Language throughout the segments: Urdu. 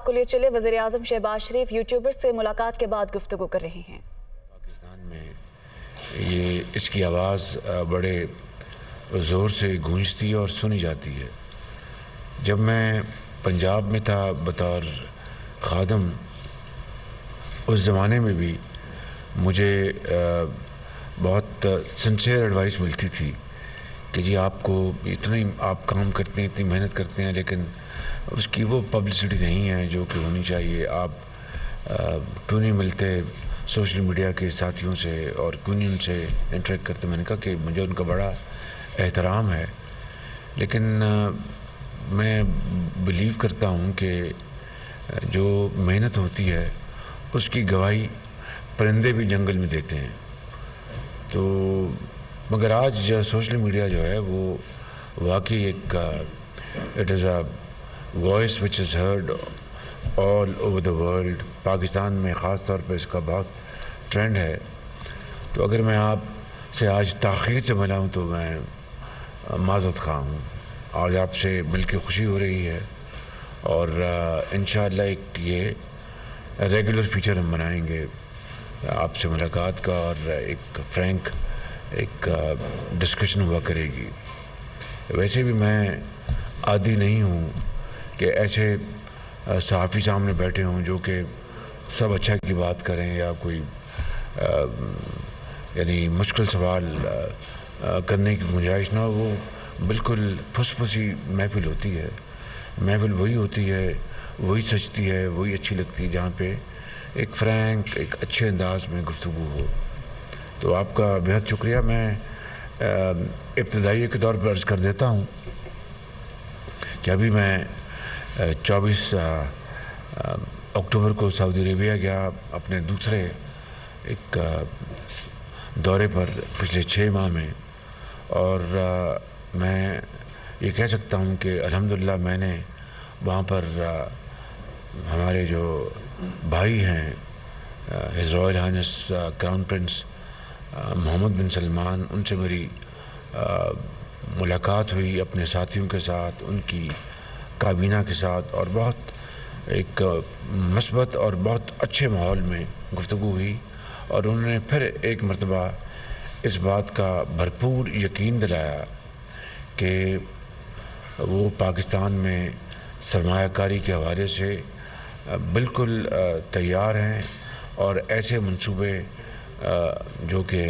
آپ کو لیے چلے وزیر اعظم شہباز شریف یوٹیوبر سے ملاقات کے بعد گفتگو کر رہے ہیں۔ پاکستان میں یہ اس کی آواز بڑے زور سے گونجتی اور سنی جاتی ہے۔ جب میں پنجاب میں تھا بطور خادم، اس زمانے میں بھی مجھے بہت سنسیئر ایڈوائس ملتی تھی کہ جی آپ کو اتنا ہی آپ کام کرتے ہیں، اتنی محنت کرتے ہیں، لیکن اس کی وہ پبلسٹی نہیں ہے جو کہ ہونی چاہیے۔ آپ کیوں نہیں ملتے سوشل میڈیا کے ساتھیوں سے اور کیوں نہیں ان سے انٹریکٹ کرتے؟ میں نے کہا کہ مجھے ان کا بڑا احترام ہے، لیکن میں بلیو کرتا ہوں کہ جو محنت ہوتی ہے اس کی گواہی پرندے بھی جنگل میں دیتے ہیں۔ تو مگر آج سوشل میڈیا جو ہے وہ واقعی ایک it is a voice which is heard all over the world. Pakistan میں خاص طور پہ اس کا بہت ٹرینڈ ہے۔ تو اگر میں آپ سے آج تاخیر سے ملا ہوں تو میں معذرت خواہ ہوں۔ آج آپ سے مل کے خوشی ہو رہی ہے، اور انشاءاللہ ایک یہ ریگولر فیچر ہم بنائیں گے آپ سے ملاقات کا، اور ایک فرینک ایک ڈسکشن ہوا کرے گی۔ ویسے بھی میں عادی نہیں ہوں کہ ایسے صحافی سامنے بیٹھے ہوں جو کہ سب اچھا کی بات کریں یا کوئی یعنی مشکل سوال کرنے کی گنجائش نہ ہو۔ وہ بالکل پھس پھسی محفل ہوتی ہے۔ محفل وہی ہوتی ہے، وہی سجتی ہے، وہی اچھی لگتی ہے جہاں پہ ایک فرینک ایک اچھے انداز میں گفتگو ہو۔ تو آپ کا بہت شکریہ۔ میں ابتدائی کے طور پر عرض کر دیتا ہوں کہ ابھی میں 24 اکتوبر کو سعودی عربیہ گیا اپنے دوسرے ایک دورے پر پچھلے 6 ماہ میں، اور میں یہ کہہ سکتا ہوں کہ الحمدللہ میں نے وہاں پر ہمارے جو بھائی ہیں his royal highness crown prince Mohammed bin Salman, ان سے میری ملاقات ہوئی اپنے ساتھیوں کے ساتھ، ان کی کابینہ کے ساتھ، اور بہت ایک مثبت اور بہت اچھے ماحول میں گفتگو ہوئی، اور انہوں نے پھر ایک مرتبہ اس بات کا بھرپور یقین دلایا کہ وہ پاکستان میں سرمایہ کاری کے حوالے سے بالکل تیار ہیں، اور ایسے منصوبے جو کہ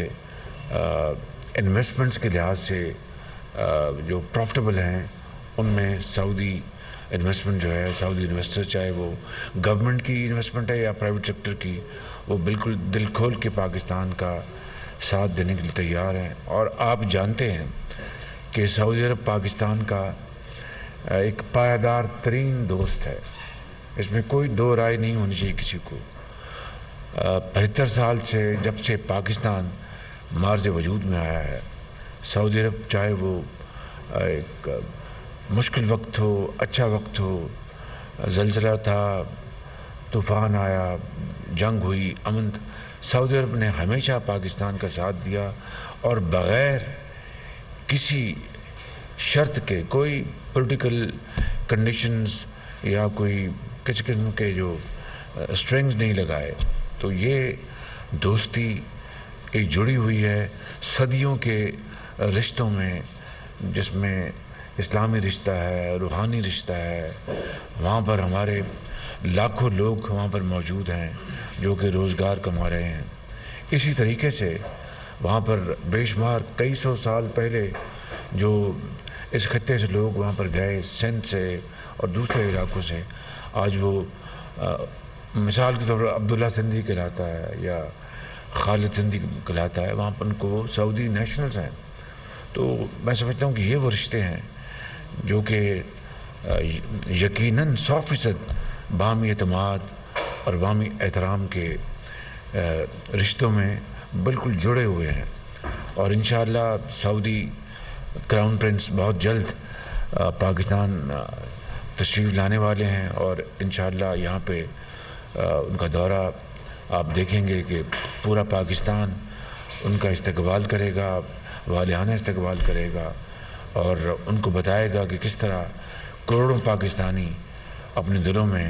انویسٹمنٹس کے لحاظ سے جو پروفٹیبل ہیں، ان میں سعودی انویسٹمنٹ جو ہے، سعودی انویسٹر چاہے وہ گورنمنٹ کی انویسٹمنٹ ہے یا پرائیویٹ سیکٹر کی، وہ بالکل دل کھول کے پاکستان کا ساتھ دینے کے لیے تیار ہیں۔ اور آپ جانتے ہیں کہ سعودی عرب پاکستان کا ایک پائیدار ترین دوست ہے، اس میں کوئی دو رائے نہیں ہونی چاہیے کسی کو۔ 75 سال سے جب سے پاکستان مارز وجود میں آیا ہے، سعودی عرب چاہے وہ ایک مشکل وقت ہو، اچھا وقت ہو، زلزلہ تھا، طوفان آیا، جنگ ہوئی، امن، سعودی عرب نے ہمیشہ پاکستان کا ساتھ دیا، اور بغیر کسی شرط کے، کوئی پولیٹیکل کنڈیشنز یا کوئی کسی قسم کے جو اسٹرنگز نہیں لگائے۔ تو یہ دوستی ایک جڑی ہوئی ہے صدیوں کے رشتوں میں، جس میں اسلامی رشتہ ہے، روحانی رشتہ ہے۔ وہاں پر ہمارے لاکھوں لوگ وہاں پر موجود ہیں جو کہ روزگار کما رہے ہیں۔ اسی طریقے سے وہاں پر بے شمار کئی سو سال پہلے جو اس خطے سے لوگ وہاں پر گئے، سندھ سے اور دوسرے علاقوں سے، آج وہ مثال کے طور پر عبداللہ سندھی کہلاتا ہے یا خالد سندھی کہلاتا ہے، وہاں پر ان کو سعودی نیشنلز ہیں۔ تو میں سمجھتا ہوں کہ یہ وہ رشتے ہیں جو کہ یقیناً 100% باہمی اعتماد اور باہمی احترام کے رشتوں میں بالکل جڑے ہوئے ہیں، اور انشاءاللہ سعودی کراؤن پرنس بہت جلد پاکستان تشریف لانے والے ہیں، اور انشاءاللہ یہاں پہ ان کا دورہ آپ دیکھیں گے کہ پورا پاکستان ان کا استقبال کرے گا، والہانہ استقبال کرے گا، اور ان کو بتائے گا کہ کس طرح کروڑوں پاکستانی اپنے دلوں میں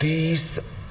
30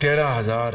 13,000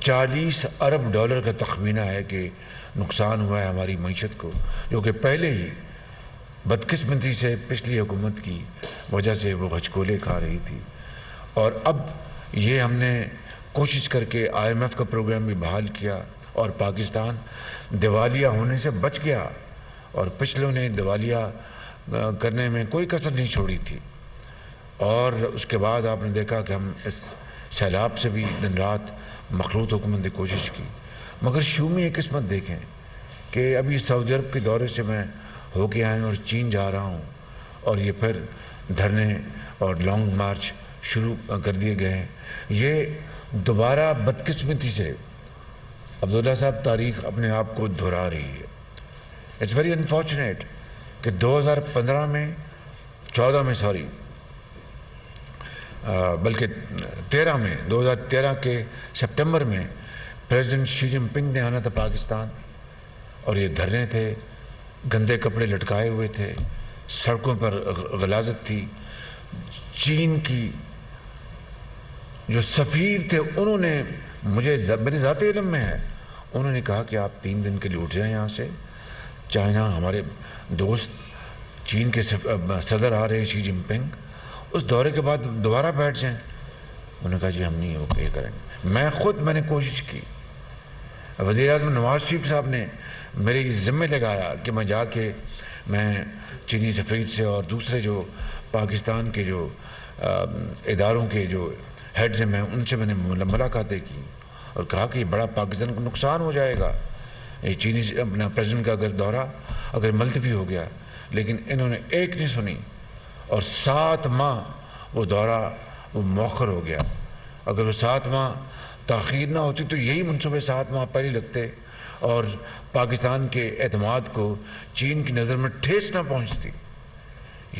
40 ارب ڈالر کا تخمینہ ہے کہ نقصان ہوا ہے ہماری معیشت کو، جو کہ پہلے ہی بدقسمتی سے پچھلی حکومت کی وجہ سے وہ ہچکولے کھا رہی تھی۔ اور اب یہ ہم نے کوشش کر کے IMF کا پروگرام بھی بحال کیا اور پاکستان دیوالیہ ہونے سے بچ گیا، اور پچھلوں نے دیوالیہ کرنے میں کوئی کسر نہیں چھوڑی تھی۔ اور اس کے بعد آپ نے دیکھا کہ ہم اس سیلاب سے بھی دن رات مخلوط حکومت نے کوشش کی، مگر شومی ایک قسمت دیکھیں کہ ابھی سعودی عرب کے دورے سے میں ہو کے آئے اور چین جا رہا ہوں، اور یہ پھر دھرنے اور لانگ مارچ شروع کر دیے گئے ہیں۔ یہ دوبارہ بدقسمتی سے عبداللہ صاحب تاریخ اپنے آپ کو دہرا رہی ہے۔ اٹس ویری انفارچونیٹ کہ 2015 میں 14 میں سوری بلکہ 2013 کے سپٹمبر میں پریزیڈنٹ شی جن پنگ نے آنا تھا پاکستان، اور یہ دھرنے تھے، گندے کپڑے لٹکائے ہوئے تھے، سڑکوں پر غلاظت تھی۔ چین کی جو سفیر تھے انہوں نے میرے ذاتی علم میں ہے، انہوں نے کہا کہ آپ 3 دن کے لیے اٹھ جائیں یہاں سے، چائنا ہمارے دوست چین کے صدر آ رہے شی جن پنگ، اس دورے کے بعد دوبارہ بیٹھ جائیں۔ انہوں نے کہا جی ہم نہیں یہ کریں گے۔ میں نے کوشش کی، وزیر اعظم نواز شریف صاحب نے میرے ذمہ لگایا کہ میں جا کے میں چینی سفیر سے اور دوسرے جو پاکستان کے جو اداروں کے جو ہیڈز ہیں ان سے میں نے ملاقاتیں کی اور کہا کہ یہ بڑا پاکستان کو نقصان ہو جائے گا یہ چینی اپنا پریزیڈنٹ کا اگر دورہ اگر ملتوی ہو گیا، لیکن انہوں نے ایک نہیں سنی، اور 7 ماہ وہ دورہ وہ مؤخر ہو گیا۔ اگر وہ 7 ماہ تاخیر نہ ہوتی تو یہی منصوبے 7 ماہ پہلے لگتے اور پاکستان کے اعتماد کو چین کی نظر میں ٹھیس نہ پہنچتی۔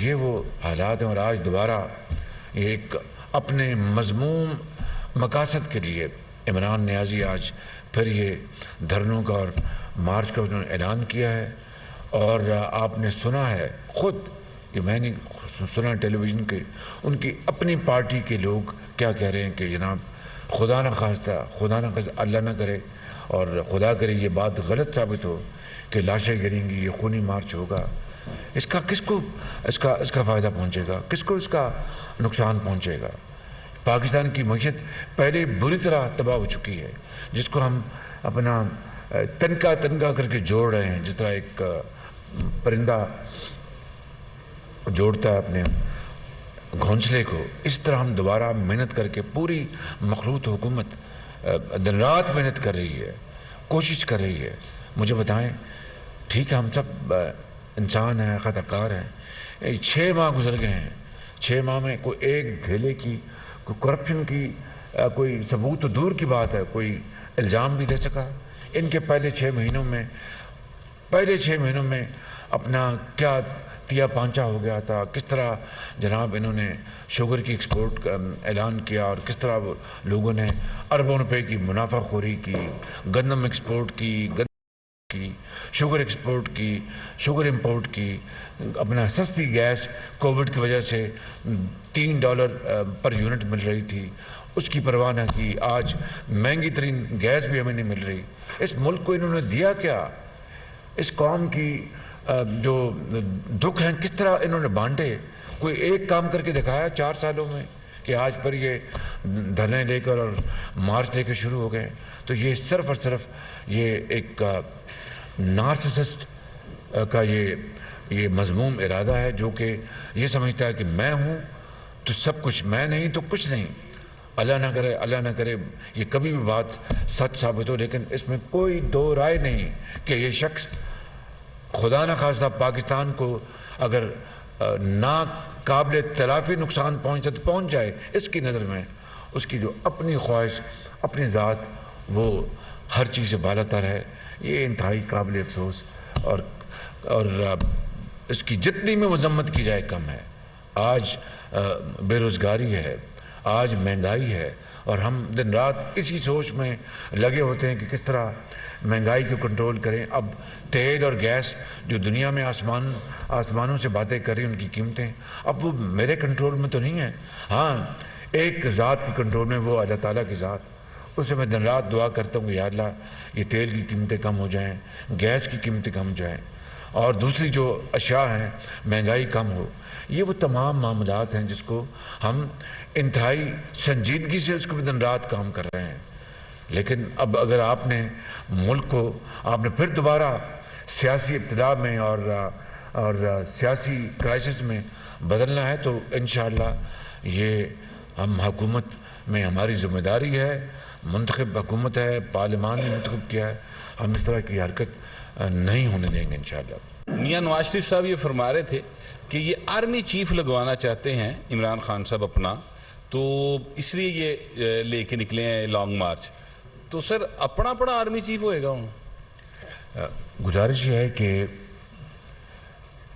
یہ وہ حالات ہیں، اور آج دوبارہ یہ ایک اپنے مذموم مقاصد کے لیے عمران نیازی آج پھر یہ دھرنوں کا اور مارچ کا انہوں نے اعلان کیا ہے۔ اور آپ نے سنا ہے خود، یہ میں نے سنا ٹیلی ویژن کے، ان کی اپنی پارٹی کے لوگ کیا کہہ رہے ہیں کہ جناب خدا نہ خواستہ اللہ نہ کرے اور خدا کرے یہ بات غلط ثابت ہو کہ لاشیں گریں گی، یہ خونی مارچ ہوگا، اس کا کس کو اس کا فائدہ پہنچے گا، کس کو اس کا نقصان پہنچے گا؟ پاکستان کی معیشت پہلے بری طرح تباہ ہو چکی ہے، جس کو ہم اپنا تنکا کر کے جوڑ رہے ہیں، جس طرح ایک پرندہ جوڑتا ہے اپنے گھونسلے کو، اس طرح ہم دوبارہ محنت کر کے پوری مخلوط حکومت دن رات محنت کر رہی ہے، کوشش کر رہی ہے۔ مجھے بتائیں، ٹھیک ہے ہم سب انسان ہیں، خطا کار ہیں، 6 ماہ گزر گئے ہیں، 6 ماہ میں کوئی ایک دھیلے کی کوئی کرپشن کی کوئی ثبوت تو دور کی بات ہے، کوئی الزام بھی دے سکا؟ ان کے پہلے 6 مہینوں میں اپنا کیا تیا پانچا ہو گیا تھا، کس طرح جناب انہوں نے شوگر کی ایکسپورٹ کا اعلان کیا، اور کس طرح لوگوں نے اربوں روپے کی منافع خوری کی، گندم ایکسپورٹ کی، شوگر ایکسپورٹ کی، شوگر امپورٹ کی، اپنا سستی گیس کووڈ کی وجہ سے $3 پر یونٹ مل رہی تھی، اس کی پرواہ نہ کی۔ آج مہنگی ترین گیس بھی ہمیں نہیں مل رہی۔ اس ملک کو انہوں نے دیا کیا؟ اس قوم کی جو دکھ ہیں کس طرح انہوں نے بانٹے؟ کوئی ایک کام کر کے دکھایا 4 سالوں میں کہ آج پر یہ دھرنے لے کر اور مارچ لے کے شروع ہو گئے؟ تو یہ صرف اور صرف یہ ایک نارسسسٹ کا یہ مذموم ارادہ ہے، جو کہ یہ سمجھتا ہے کہ میں ہوں تو سب کچھ، میں نہیں تو کچھ نہیں۔ اللہ نہ کرے یہ کبھی بھی بات سچ ثابت ہو، لیکن اس میں کوئی دو رائے نہیں کہ یہ شخص خدا نہ خواستہ پاکستان کو اگر ناقابل تلافی نقصان پہنچے تو پہنچ جائے، اس کی نظر میں اس کی جو اپنی خواہش، اپنی ذات، وہ ہر چیز سے بالا تر ہے۔ یہ انتہائی قابل افسوس اور اس کی جتنی میں مذمت کی جائے کم ہے۔ آج بے روزگاری ہے، آج مہنگائی ہے، اور ہم دن رات اسی سوچ میں لگے ہوتے ہیں کہ کس طرح مہنگائی کو کنٹرول کریں۔ اب تیل اور گیس جو دنیا میں آسمانوں سے باتیں کر رہی ہیں، ان کی قیمتیں اب وہ میرے کنٹرول میں تو نہیں ہیں۔ ہاں، ایک ذات کی کنٹرول میں، وہ اللہ تعالیٰ کی ذات، اسے میں دن رات دعا کرتا ہوں کہ یا اللہ یہ تیل کی قیمتیں کم ہو جائیں، گیس کی قیمتیں کم ہو جائیں، اور دوسری جو اشیاء ہیں مہنگائی کم ہو. یہ وہ تمام معاملات ہیں جس کو ہم انتہائی سنجیدگی سے اس کو بھی دن رات کام کر رہے ہیں. لیکن اب اگر آپ نے ملک کو آپ نے پھر دوبارہ سیاسی ابتدا میں اور سیاسی کرائسس میں بدلنا ہے تو انشاءاللہ یہ ہم حکومت میں ہماری ذمہ داری ہے، منتخب حکومت ہے، پارلیمان نے منتخب کیا ہے، ہم اس طرح کی حرکت نہیں ہونے دیں گے انشاءاللہ. میاں نواز شریف صاحب یہ فرما رہے تھے کہ یہ آرمی چیف لگوانا چاہتے ہیں عمران خان صاحب اپنا، تو اس لیے یہ لے کے نکلے ہیں لانگ مارچ. تو سر اپنا آرمی چیف ہوئے گا؟ گزارش یہ ہے کہ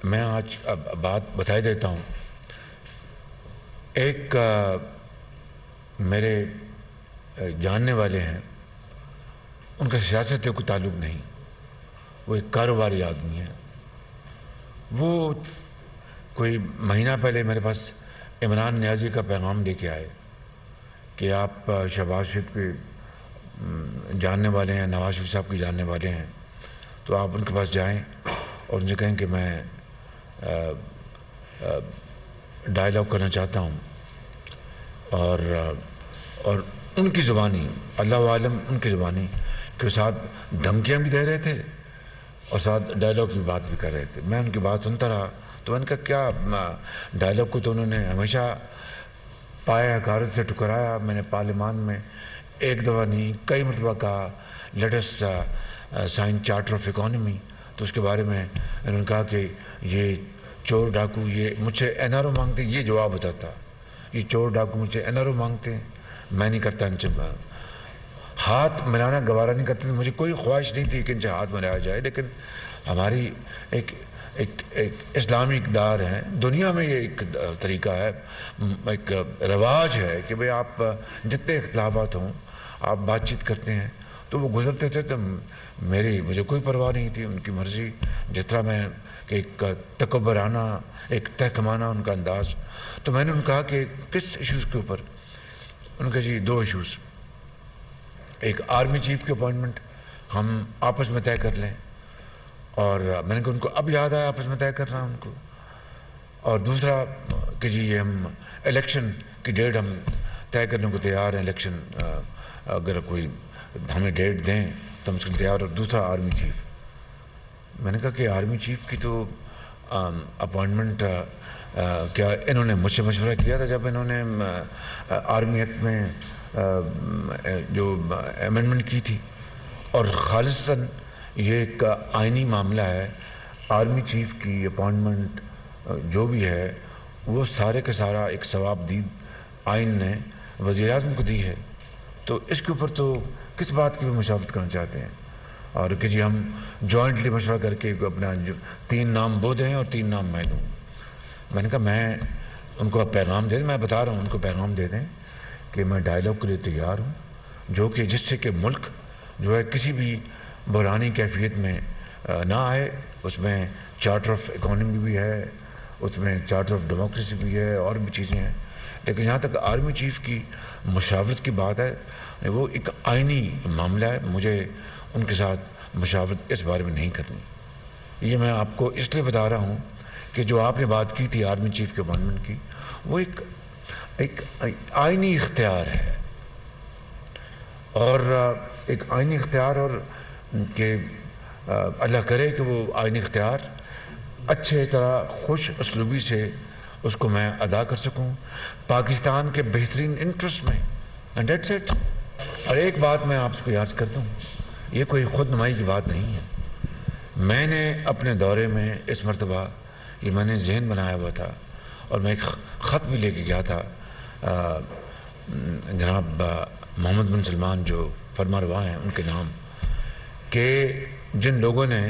میں آج بات بتا دیتا ہوں. ایک میرے جاننے والے ہیں، ان کا سیاست سے کوئی تعلق نہیں، وہ ایک کاروباری آدمی ہے. وہ کوئی مہینہ پہلے میرے پاس عمران نیازی کا پیغام دے کے آئے کہ آپ شہباز شریف کے جاننے والے ہیں، نواز شریف صاحب کے جاننے والے ہیں، تو آپ ان کے پاس جائیں اور ان سے کہیں کہ میں ڈائلاگ کرنا چاہتا ہوں. اور ان کی زبانی اللہ عالم، ان کی زبانی کے ساتھ دھمکیاں بھی دے رہے تھے اور ساتھ ڈائلاگ کی بات بھی کر رہے تھے. میں ان کی بات سنتا رہا تو میں نے کہا کیا ڈائلاگ کو تو انہوں نے ہمیشہ پایا حقارت سے ٹکرایا. میں نے پارلیمان میں ایک دفعہ نہیں کئی مرتبہ کہا let's sign charter of economy, تو اس کے بارے میں انہوں نے کہا کہ یہ چور ڈاکو یہ مجھ سے این آر او مانگتے ہیں. یہ جواب ہوتا تھا، یہ چور ڈاکو مجھ سے این آر او مانگتے ہیں، میں نہیں کرتا ان سے ہاتھ ملانا گوارا نہیں کرتے تھے. مجھے کوئی خواہش نہیں تھی کہ ان سے ہاتھ ملایا جائے، لیکن ہماری ایک اسلامی اقدار ہے، دنیا میں یہ ایک طریقہ ہے، ایک رواج ہے کہ بھئی آپ جتنے اختلافات ہوں آپ بات چیت کرتے ہیں. تو وہ گزرتے تھے تو مجھے کوئی پرواہ نہیں تھی، ان کی مرضی. جس طرح میں کہ ایک تکبرانہ ایک تحکمانہ ان کا انداز. تو میں نے ان کہا کہ کس ایشوز کے اوپر؟ ان کا جی 2 ایشوز، ایک آرمی چیف کی اپوائنٹمنٹ ہم آپس میں طے کر لیں، اور میں نے کہا ان کو اب یاد آیا آپس میں طے کرنا ان کو، اور دوسرا کہ جی یہ ہم الیکشن کی ڈیٹ ہم طے کرنے کو تیار ہیں، الیکشن اگر کوئی ہمیں ڈیٹ دیں تو ہم اس کے لیے تیار. اور دوسرا آرمی چیف. میں نے کہا کہ آرمی چیف کی تو اپوائنٹمنٹ کیا انہوں نے مجھ سے مشورہ کیا تھا جب انہوں نے آرمی ایکٹ میں جو امینڈمنٹ کی تھی، اور خالصتاً یہ ایک آئینی معاملہ ہے. آرمی چیف کی اپوائنٹمنٹ جو بھی ہے وہ سارے کا سارا ایک ثواب دید آئین نے وزیر اعظم کو دی ہے. تو اس کے اوپر تو کس بات کی وہ مشاورت کرنا چاہتے ہیں؟ اور کہ جی ہم جوائنٹلی مشورہ کر کے اپنا 3 نام وہ دیں اور 3 نام میں دوں. میں نے کہا میں ان کو پیغام دے دیں، میں بتا رہا ہوں ان کو پیغام دے دیں کہ میں ڈائلاگ کے لیے تیار ہوں، جو کہ جس سے کہ ملک جو ہے کسی بھی بحرانی کیفیت میں نہ آئے. اس میں چارٹر آف اکانومی بھی ہے، اس میں چارٹر آف ڈیموکریسی بھی ہے، اور بھی چیزیں ہیں. لیکن جہاں تک آرمی چیف کی مشاورت کی بات ہے وہ ایک آئینی معاملہ ہے، مجھے ان کے ساتھ مشاورت اس بارے میں نہیں کرنی. یہ میں آپ کو اس لیے بتا رہا ہوں کہ جو آپ نے بات کی تھی آرمی چیف کے اپوائنٹمنٹ کی، وہ ایک آئینی اختیار ہے، اور ایک آئینی اختیار، اور کہ اللہ کرے کہ وہ آئینی اختیار اچھے طرح خوش اسلوبی سے اس کو میں ادا کر سکوں پاکستان کے بہترین انٹرسٹ میں. And that's it. اور ایک بات میں آپ کو یاد کرتا ہوں، یہ کوئی خود نمائی کی بات نہیں ہے. میں نے اپنے دورے میں اس مرتبہ یہ میں نے ذہن بنایا ہوا تھا، اور میں ایک خط بھی لے کے گیا تھا جناب محمد بن سلمان جو فرما روا ہیں ان کے نام، کہ جن لوگوں نے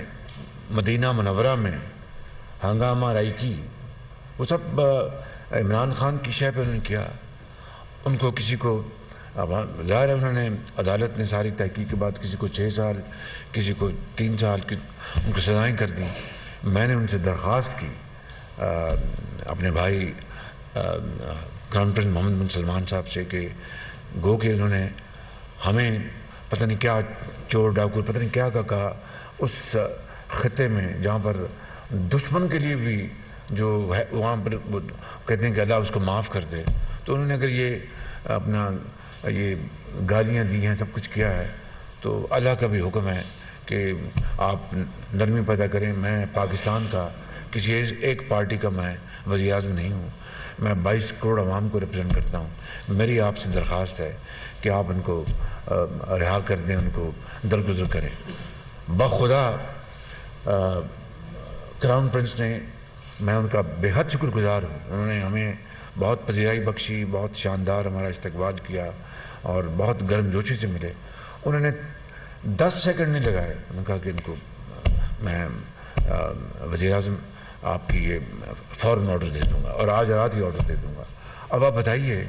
مدینہ منورہ میں ہنگامہ رائی کی وہ سب عمران خان کی شے پہ انہوں نے کیا. ان کو کسی کو ظاہر ہے انہوں نے عدالت نے ساری تحقیق کے بعد کسی کو 6 سال کسی کو 3 سال کی ان کو سزائیں کر دیں. میں نے ان سے درخواست کی اپنے بھائی crown prince Mohammed bin Salman صاحب سے کہ گو کہ انہوں نے ہمیں پتہ نہیں کیا چور ڈاکو پتہ نہیں کیا کہا اس خطے میں جہاں پر دشمن کے لیے بھی جو ہے وہاں پر کہتے ہیں کہ اللہ اس کو معاف کر دے. تو انہوں نے اگر یہ اپنا یہ گالیاں دی ہیں سب کچھ کیا ہے تو اللہ کا بھی حکم ہے کہ آپ نرمی پیدا کریں. میں پاکستان کا کسی ایک پارٹی کا میں وزیر اعظم نہیں ہوں. میں 22 کروڑ عوام کو ریپرزینٹ کرتا ہوں. میری آپ سے درخواست ہے کہ آپ ان کو رہا کر دیں, ان کو درگزر کریں. بخدا کراؤن پرنس نے, میں ان کا بے حد شکر گزار ہوں. انہوں نے ہمیں بہت پذیرائی بخشی, بہت شاندار ہمارا استقبال کیا اور بہت گرم جوشی سے ملے. انہوں نے 10 سیکنڈ نہیں لگائے. انہوں نے کہا کہ ان کو میں وزیر اعظم آپ کی یہ فوراً آرڈر دے دوں گا اور آج رات ہی آرڈر دے دوں گا. اب آپ بتائیے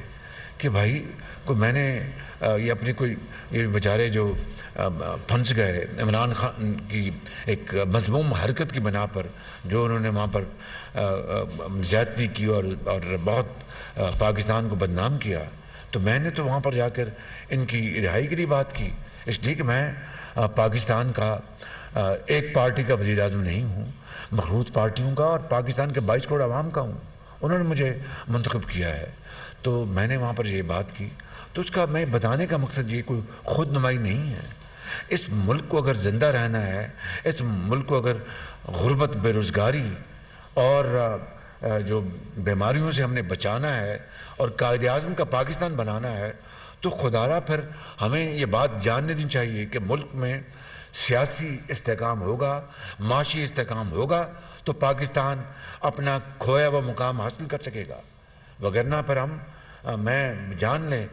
کہ بھائی کو میں نے یہ اپنے کوئی یہ بیچارے جو پھنس گئے عمران خان کی ایک مذموم حرکت کی بنا پر جو انہوں نے وہاں پر زیادتی کی اور بہت پاکستان کو بدنام کیا, تو میں نے تو وہاں پر جا کر ان کی رہائی کے لیے بات کی, اس لیے کہ میں پاکستان کا ایک پارٹی کا وزیر اعظم نہیں ہوں, مخلوط پارٹیوں کا اور پاکستان کے 22 کروڑ عوام کا ہوں. انہوں نے مجھے منتخب کیا ہے تو میں نے وہاں پر یہ بات کی. تو اس کا میں بتانے کا مقصد یہ کوئی خود نمائی نہیں ہے. اس ملک کو اگر زندہ رہنا ہے, اس ملک کو اگر غربت, بے روزگاری اور جو بیماریوں سے ہم نے بچانا ہے اور قائد اعظم کا پاکستان بنانا ہے, تو خدارا پھر ہمیں یہ بات جان لینی چاہیے کہ ملک میں سیاسی استحکام ہوگا, معاشی استحکام ہوگا تو پاکستان اپنا کھویا ہوا مقام حاصل کر سکے گا. وگرنہ پر ہم میں جان لیں,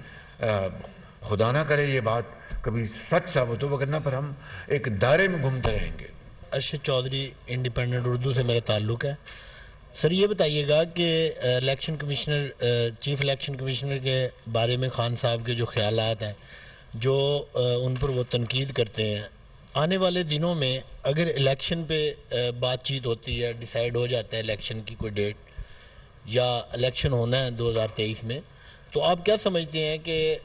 خدا نہ کرے یہ بات کبھی سچ ثابت ہو, وگرنہ پر ہم ایک دائرے میں گھومتے رہیں گے. ارشد چودھری, انڈیپینڈنٹ اردو سے میرا تعلق ہے. سر یہ بتائیے گا کہ election commissioner, chief election commissioner کے بارے میں خان صاحب کے جو خیالات ہیں جو ان پر وہ تنقید کرتے ہیں, آنے والے دنوں میں اگر الیکشن پہ بات چیت ہوتی ہے, ڈیسائیڈ ہو جاتا ہے الیکشن کی کوئی ڈیٹ یا الیکشن ہونا ہے 2023 میں, تو آپ کیا سمجھتے ہیں کہ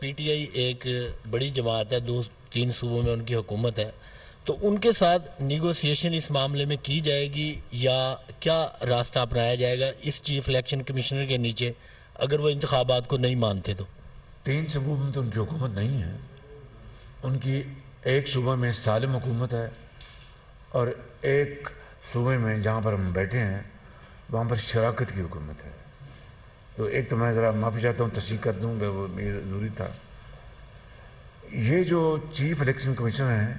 پی ٹی آئی ایک بڑی جماعت ہے, 2-3 صوبوں میں ان کی حکومت ہے, تو ان کے ساتھ نیگوسیشن اس معاملے میں کی جائے گی یا کیا راستہ اپنایا جائے گا اس چیف الیکشن کمشنر کے نیچے اگر وہ انتخابات کو نہیں مانتے؟ تو 3 صوبوں میں تو ان کی حکومت نہیں ہے. ان کی ایک صوبہ میں سالم حکومت ہے اور ایک صوبے میں جہاں پر ہم بیٹھے ہیں وہاں پر شراکت کی حکومت ہے. تو ایک تو میں ذرا معافی چاہتا ہوں, تصحیح کر دوں گا, وہ میرا ضروری تھا. یہ جو چیف الیکشن کمشنر ہیں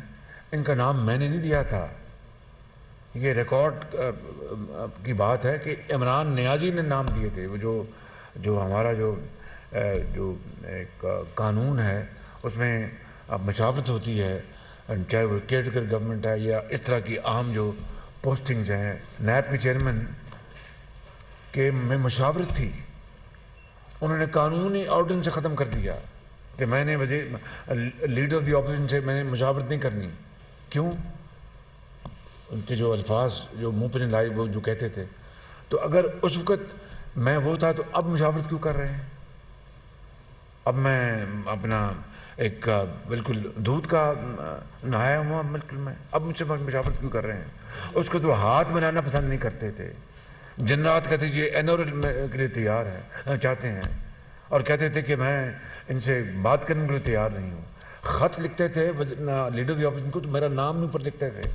ان کا نام میں نے نہیں دیا تھا, یہ ریکارڈ کی بات ہے کہ عمران نیازی نے نام دیے تھے. وہ جو ہمارا جو ایک قانون ہے اس میں مشاورت ہوتی ہے, چاہے وہ کیئر گورنمنٹ ہے یا اس طرح کی عام جو پوسٹنگز ہیں, نیب کے چیئرمین کے میں مشاورت تھی. انہوں نے قانونی آرڈیننس سے ختم کر دیا کہ میں نے لیڈر آف دی اپوزیشن سے میں نے مشاورت نہیں کرنی. کیوں؟ ان کے جو الفاظ جو منہ پہ نہیں لائے وہ جو کہتے تھے. تو اگر اس وقت میں وہ تھا تو اب مشاورت کیوں کر رہے ہیں؟ اب میں اپنا ایک بالکل دودھ کا نہایا ہوا بالکل میں, اب مجھ سے مشاورت کیوں کر رہے ہیں؟ اس کو تو ہاتھ بنانا پسند نہیں کرتے تھے. جن رات کہتے یہ اینور کے لیے تیار ہے چاہتے ہیں اور کہتے تھے کہ میں ان سے بات کرنے کے لیے تیار نہیں ہوں. خط لکھتے تھے لیڈر دی اپوزیشن کو تو میرا نام نہیں پر لکھتے تھے.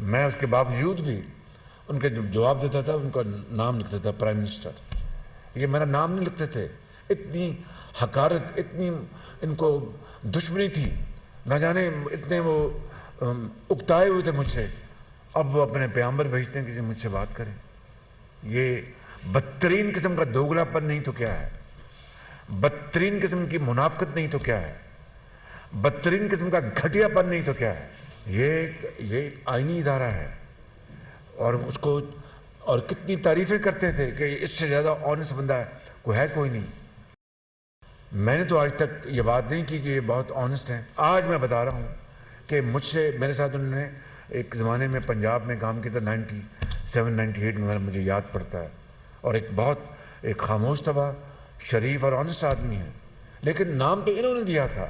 میں اس کے باوجود بھی ان کے جواب دیتا تھا, ان کا نام لکھتا تھا پرائم منسٹر. یہ میرا نام نہیں لکھتے تھے. اتنی حقارت, اتنی ان کو دشمنی تھی, نہ جانے اتنے وہ اکتائے ہوئے تھے مجھ سے. اب وہ اپنے پیغمبر بھیجتے ہیں کہ مجھ سے بات کریں. یہ بدترین قسم کا دوگلا پن نہیں تو کیا ہے, بدترین قسم کی منافقت نہیں تو کیا ہے, بدترین قسم کا گھٹیا پن نہیں تو کیا ہے. یہ آئینی ادارہ ہے اور اس کو اور کتنی تعریفیں کرتے تھے کہ اس سے زیادہ آنےسٹ بندہ ہے کوئی نہیں. میں نے تو آج تک یہ بات نہیں کی کہ یہ بہت آنےسٹ ہیں. آج میں بتا رہا ہوں کہ مجھ سے میرے ساتھ انہوں نے ایک زمانے میں پنجاب میں کام کیا تھا 97-98 میں, مجھے یاد پڑتا ہے. اور ایک خاموش طبع, شریف اور آنےسٹ آدمی ہے, لیکن نام تو انہوں نے دیا تھا.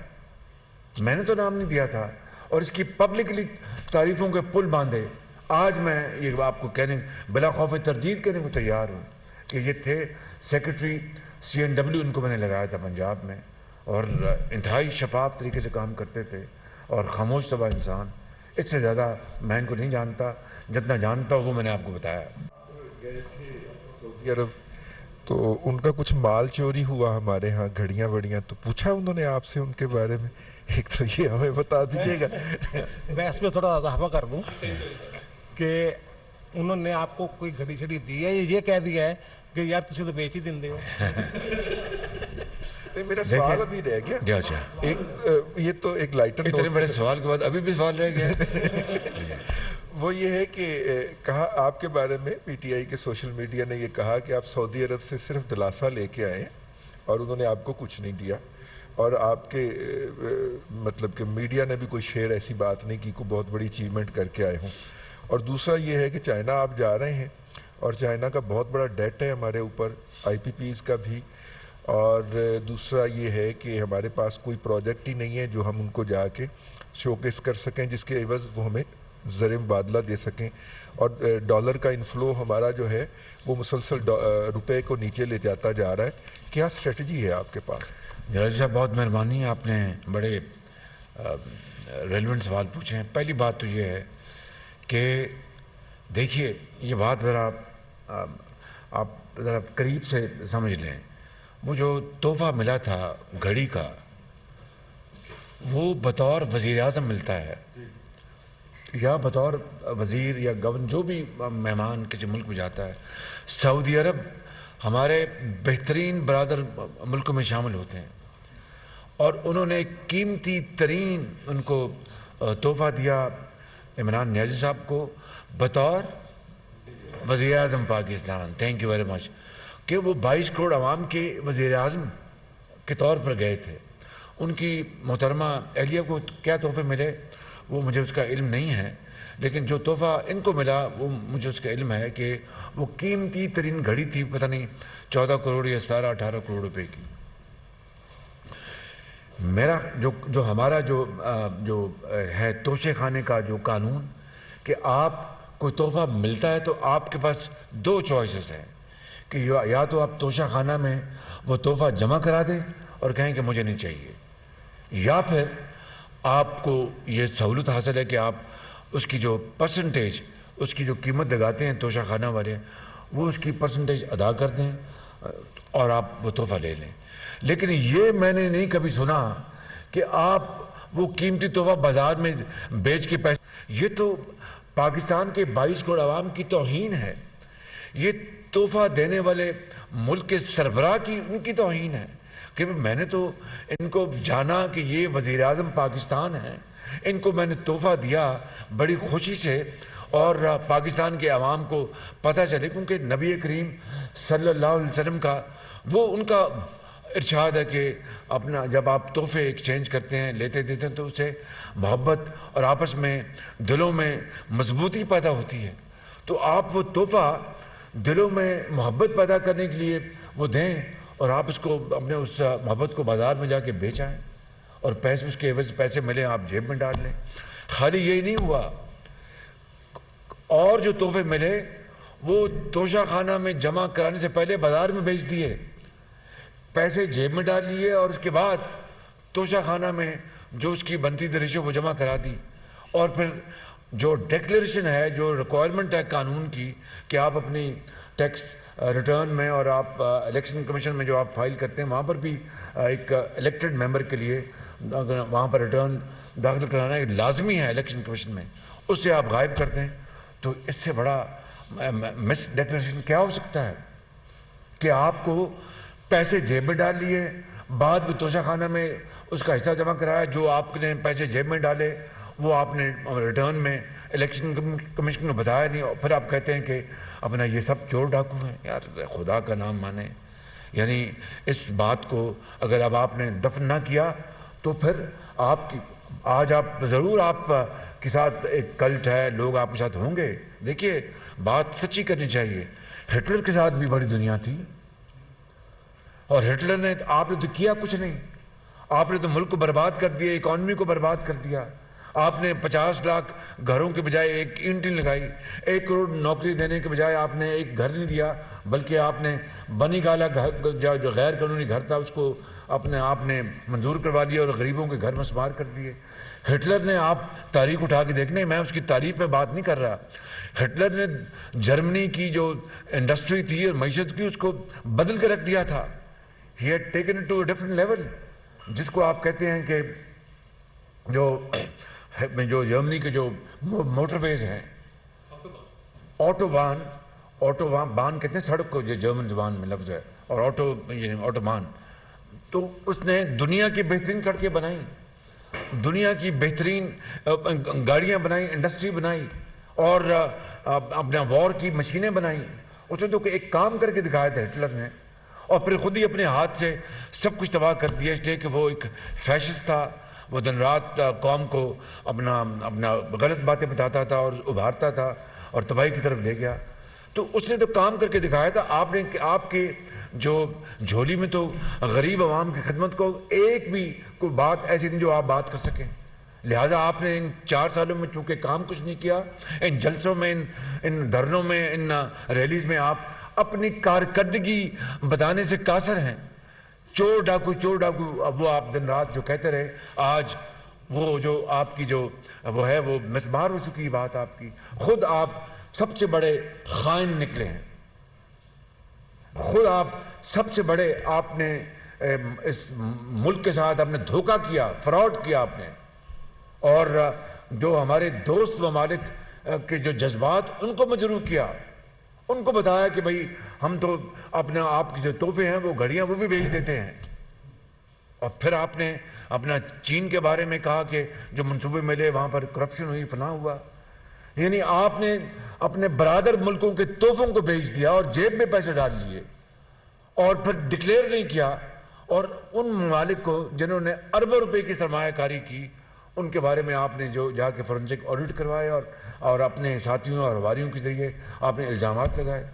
میں نے تو نام نہیں دیا تھا اور اس کی پبلکلی تعریفوں کے پل باندھے. آج میں یہ آپ کو کہنے بلا خوف تردید کہنے کو تیار ہوں کہ یہ تھے سیکرٹری CNW، ان کو میں نے لگایا تھا پنجاب میں، اور انتہائی شفاف طریقے سے کام کرتے تھے اور خاموش طبع انسان. اس سے زیادہ میں ان کو نہیں جانتا، جتنا جانتا ہوں وہ میں نے آپ کو بتایا. گئے تھے سعودی عرب تو ان کا کچھ مال چوری ہوا ہمارے ہاں، گھڑیاں وڑیاں، تو پوچھا انہوں نے آپ سے ان کے بارے میں؟ ایک تو یہ ہمیں بتا دیجیے گا. میں اس میں تھوڑا اضافہ کر دوں کہ انہوں نے آپ کو کوئی گھڑی شڑی دی ہے، یہ کہہ دیا ہے کہ یار تجھے تو بیچ ہی دیں ہو. میرا سوال ابھی رہ گیا ایک، یہ تو ایک لائٹر اتنے بڑے سوال کے بعد ابھی بھی سوال رہ گیا. وہ یہ ہے کہ کہا آپ کے بارے میں PTI کے سوشل میڈیا نے یہ کہا کہ آپ سعودی عرب سے صرف دلاسا لے کے آئے اور انہوں نے آپ کو کچھ نہیں دیا، اور آپ کے مطلب کہ میڈیا نے بھی کوئی شیئر ایسی بات نہیں کی، کوئی بہت بڑی اچیومنٹ کر کے آئے ہوں. اور دوسرا یہ ہے کہ چائنا آپ جا رہے ہیں اور چائنا کا بہت بڑا ڈیٹ ہے ہمارے اوپر، IPPs کا بھی، اور دوسرا یہ ہے کہ ہمارے پاس کوئی پروجیکٹ ہی نہیں ہے جو ہم ان کو جا کے شوکیس کر سکیں جس کے عوض وہ ہمیں زر مبادلہ دے سکیں، اور ڈالر کا انفلو ہمارا جو ہے وہ مسلسل روپے کو نیچے لے جاتا جا رہا ہے. کیا اسٹریٹجی ہے آپ کے پاس؟ جلال صاحب بہت مہربانی، آپ نے بڑے ریلیونٹ سوال پوچھے ہیں. پہلی بات تو یہ ہے کہ دیکھیے یہ بات ذرا آپ ذرا قریب سے سمجھ لیں. وہ جو تحفہ ملا تھا گھڑی کا، وہ بطور وزیر اعظم ملتا ہے یا بطور وزیر یا گورنر، جو بھی مہمان کسی ملک میں جاتا ہے. سعودی عرب ہمارے بہترین برادر ملکوں میں شامل ہوتے ہیں اور انہوں نے قیمتی ترین ان کو تحفہ دیا عمران نیازی صاحب کو بطور وزیر اعظم Pakistan. Thank you very much. کہ وہ 22 کروڑ عوام کے وزیر اعظم کے طور پر گئے تھے. ان کی محترمہ اہلیہ کو کیا تحفے ملے وہ مجھے اس کا علم نہیں ہے، لیکن جو تحفہ ان کو ملا وہ مجھے اس کا علم ہے کہ وہ قیمتی ترین گھڑی تھی، پتہ نہیں 14 کروڑ یا 17-18 کروڑ روپے کی. میرا جو ہمارا جو ہے توشے خانے کا جو قانون، کہ آپ کوئی تحفہ ملتا ہے تو آپ کے پاس 2 چوائسز ہیں کہ یا تو آپ توشہ خانہ میں وہ تحفہ جمع کرا دیں اور کہیں کہ مجھے نہیں چاہیے، یا پھر آپ کو یہ سہولت حاصل ہے کہ آپ اس کی جو پرسنٹیج، اس کی جو قیمت لگاتے ہیں توشہ خانہ والے، وہ اس کی پرسنٹیج ادا کر دیں اور آپ وہ تحفہ لے لیں. لیکن یہ میں نے نہیں کبھی سنا کہ آپ وہ قیمتی تحفہ بازار میں بیچ کے پیسے، یہ تو پاکستان کے 22 کروڑ عوام کی توہین ہے. یہ تحفہ دینے والے ملک کے سربراہ کی ان کی توہین ہے کہ میں نے تو ان کو جانا کہ یہ وزیر اعظم پاکستان ہیں، ان کو میں نے تحفہ دیا بڑی خوشی سے، اور پاکستان کے عوام کو پتہ چلے، کیونکہ نبی کریم صلی اللہ علیہ وسلم کا وہ ان کا ارشاد ہے کہ اپنا جب آپ تحفے ایکسچینج کرتے ہیں، لیتے دیتے ہیں، تو اسے محبت اور آپس میں دلوں میں مضبوطی پیدا ہوتی ہے. تو آپ وہ تحفہ دلوں میں محبت پیدا کرنے کے لیے وہ دیں اور آپ اس کو اپنے اس محبت کو بازار میں جا کے بیچ آئیں اور پیسے اس کے عوض پیسے ملیں آپ جیب میں ڈال لیں. خالی یہی نہیں ہوا، اور جو تحفے ملے وہ توشہ خانہ میں جمع کرانے سے پہلے بازار میں بیچ دیے، پیسے جیب میں ڈال لیے، اور اس کے بعد توشہ خانہ میں جو اس کی بنتی دریشو وہ جمع کرا دی. اور پھر جو ڈیکلیریشن ہے، جو ریکوائرمنٹ ہے قانون کی کہ آپ اپنی ٹیکس ریٹرن میں اور آپ الیکشن کمیشن میں جو آپ فائل کرتے ہیں وہاں پر بھی ایک الیکٹڈ ممبر کے لیے وہاں پر ریٹرن داخل کرانا ایک لازمی ہے الیکشن کمیشن میں، اس سے آپ غائب کر دیں. تو اس سے بڑا مس ڈیکلیریشن کیا ہو سکتا ہے کہ آپ کو پیسے جیب میں ڈال لیے، بعد میں توشہ خانہ میں اس کا حصہ جمع کرایا، جو آپ نے پیسے جیب میں ڈالے وہ آپ نے ریٹرن میں الیکشن کمیشن کو بتایا نہیں، اور پھر آپ کہتے ہیں کہ اپنا یہ سب چور ڈاکو ہیں. یار خدا کا نام مانے، یعنی اس بات کو اگر اب آپ نے دفن نہ کیا تو پھر آپ کی آج آپ ضرور آپ کے ساتھ ایک کلٹ ہے، لوگ آپ کے ساتھ ہوں گے. دیکھیے بات سچی کرنی چاہیے، ہٹلر کے ساتھ بھی بڑی دنیا تھی اور ہٹلر نے آپ نے تو کیا کچھ نہیں. آپ نے تو ملک کو برباد کر دیا, اکانومی کو برباد کر دیا. آپ نے 50 لاکھ گھروں کے بجائے ایک اینٹ نہیں لگائی, 1 کروڑ نوکری دینے کے بجائے آپ نے ایک گھر نہیں دیا, بلکہ آپ نے بنی گالا جو غیر قانونی گھر تھا اس کو آپ نے منظور کروا لیا اور غریبوں کے گھر مسمار کر دیے. ہٹلر نے, آپ تاریخ اٹھا کے دیکھنے, میں اس کی تعریف میں بات نہیں کر رہا, ہٹلر نے جرمنی کی جو انڈسٹری تھی اور معیشت کی اس کو بدل کے رکھ دیا تھا. He had taken it to a different level, جس کو آپ کہتے ہیں کہ جو جرمنی کے جو موٹر ویز ہیں, آٹوبان کہتے ہیں سڑک کو, جو جرمن زبان میں لفظ ہے, اور آٹوبان, تو اس نے دنیا کی بہترین سڑکیں بنائیں, دنیا کی بہترین گاڑیاں بنائیں, انڈسٹری بنائی, اور اپنا وار کی مشینیں بنائیں. اس نے تو ایک کام کر کے دکھایا تھا ہٹلر نے, اور پھر خود ہی اپنے ہاتھ سے سب کچھ تباہ کر دیا, اس لیے کہ وہ ایک فیشسٹ تھا. وہ دن رات قوم کو اپنا غلط باتیں بتاتا تھا اور ابھارتا تھا اور تباہی کی طرف لے گیا. تو اس نے تو کام کر کے دکھایا تھا. آپ کے جو جھولی میں تو غریب عوام کی خدمت کو ایک بھی کوئی بات ایسی نہیں جو آپ بات کر سکیں. لہٰذا آپ نے ان 4 سالوں میں چونکہ کام کچھ نہیں کیا, ان جلسوں میں, ان دھرنوں میں, ان ریلیز میں آپ اپنی کارکردگی بتانے سے قاصر ہیں. چور ڈاکو, اب وہ آپ دن رات جو کہتے رہے, آج وہ جو آپ کی جو وہ ہے وہ مسمار ہو چکی بات آپ کی. خود آپ سب سے بڑے خائن نکلے ہیں, خود آپ سب سے بڑے, آپ نے اس ملک کے ساتھ آپ نے دھوکہ کیا, فراڈ کیا آپ نے, اور جو ہمارے دوست ممالک کے جو جذبات ان کو مجروح کیا, ان کو بتایا کہ بھائی ہم تو اپنے آپ کی جو تحفے ہیں وہ گھڑیاں وہ بھی بیچ دیتے ہیں. اور پھر آپ نے اپنا چین کے بارے میں کہا کہ جو منصوبے ملے وہاں پر کرپشن ہوئی, فلاں ہوا. یعنی آپ نے اپنے برادر ملکوں کے تحفوں کو بیچ دیا اور جیب میں پیسے ڈال لیے, اور پھر ڈکلیئر نہیں کیا. اور ان ممالک کو جنہوں نے اربوں روپے کی سرمایہ کاری کی, ان کے بارے میں آپ نے جو جا کے فورنسک آڈٹ کروائے اور اپنے ساتھیوں اور ہواریوں کے ذریعے آپ نے الزامات لگائے.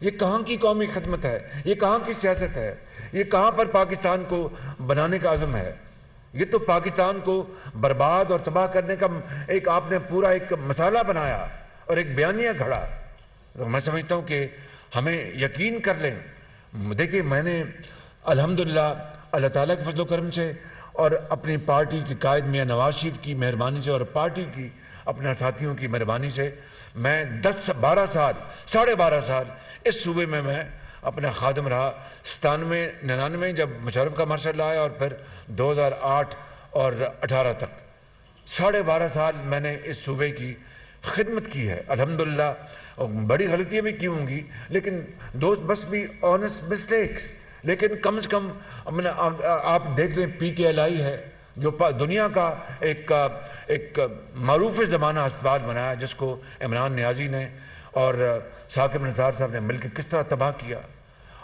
یہ کہاں کی قومی خدمت ہے, یہ کہاں کی سیاست ہے, یہ کہاں پر پاکستان کو بنانے کا عزم ہے. یہ تو پاکستان کو برباد اور تباہ کرنے کا ایک آپ نے پورا ایک مسالہ بنایا اور ایک بیانیہ گھڑا. تو میں سمجھتا ہوں کہ ہمیں یقین کر لیں. دیکھیے, میں نے الحمدللہ اللہ تعالیٰ کے فضل و کرم سے اور اپنی پارٹی کے قائد میاں نواز شریف کی مہربانی سے اور پارٹی کی اپنے ساتھیوں کی مہربانی سے میں 12 سال 12.5 سال اس صوبے میں اپنا خادم رہا. 97-99 جب مشرف کا مارشل لایا, اور پھر 2008 اور 18 تک 12.5 سال میں نے اس صوبے کی خدمت کی ہے. الحمدللہ بڑی غلطیاں بھی کی ہوں گی, لیکن دوست بس بھی آنیسٹ مسٹیکس, لیکن کم از کم آپ دیکھ لیں PKLI ہے جو دنیا کا ایک معروف زمانہ ہسپتال بنایا, جس کو عمران نیازی نے اور ثاقب نثار صاحب نے مل کے کس طرح تباہ کیا,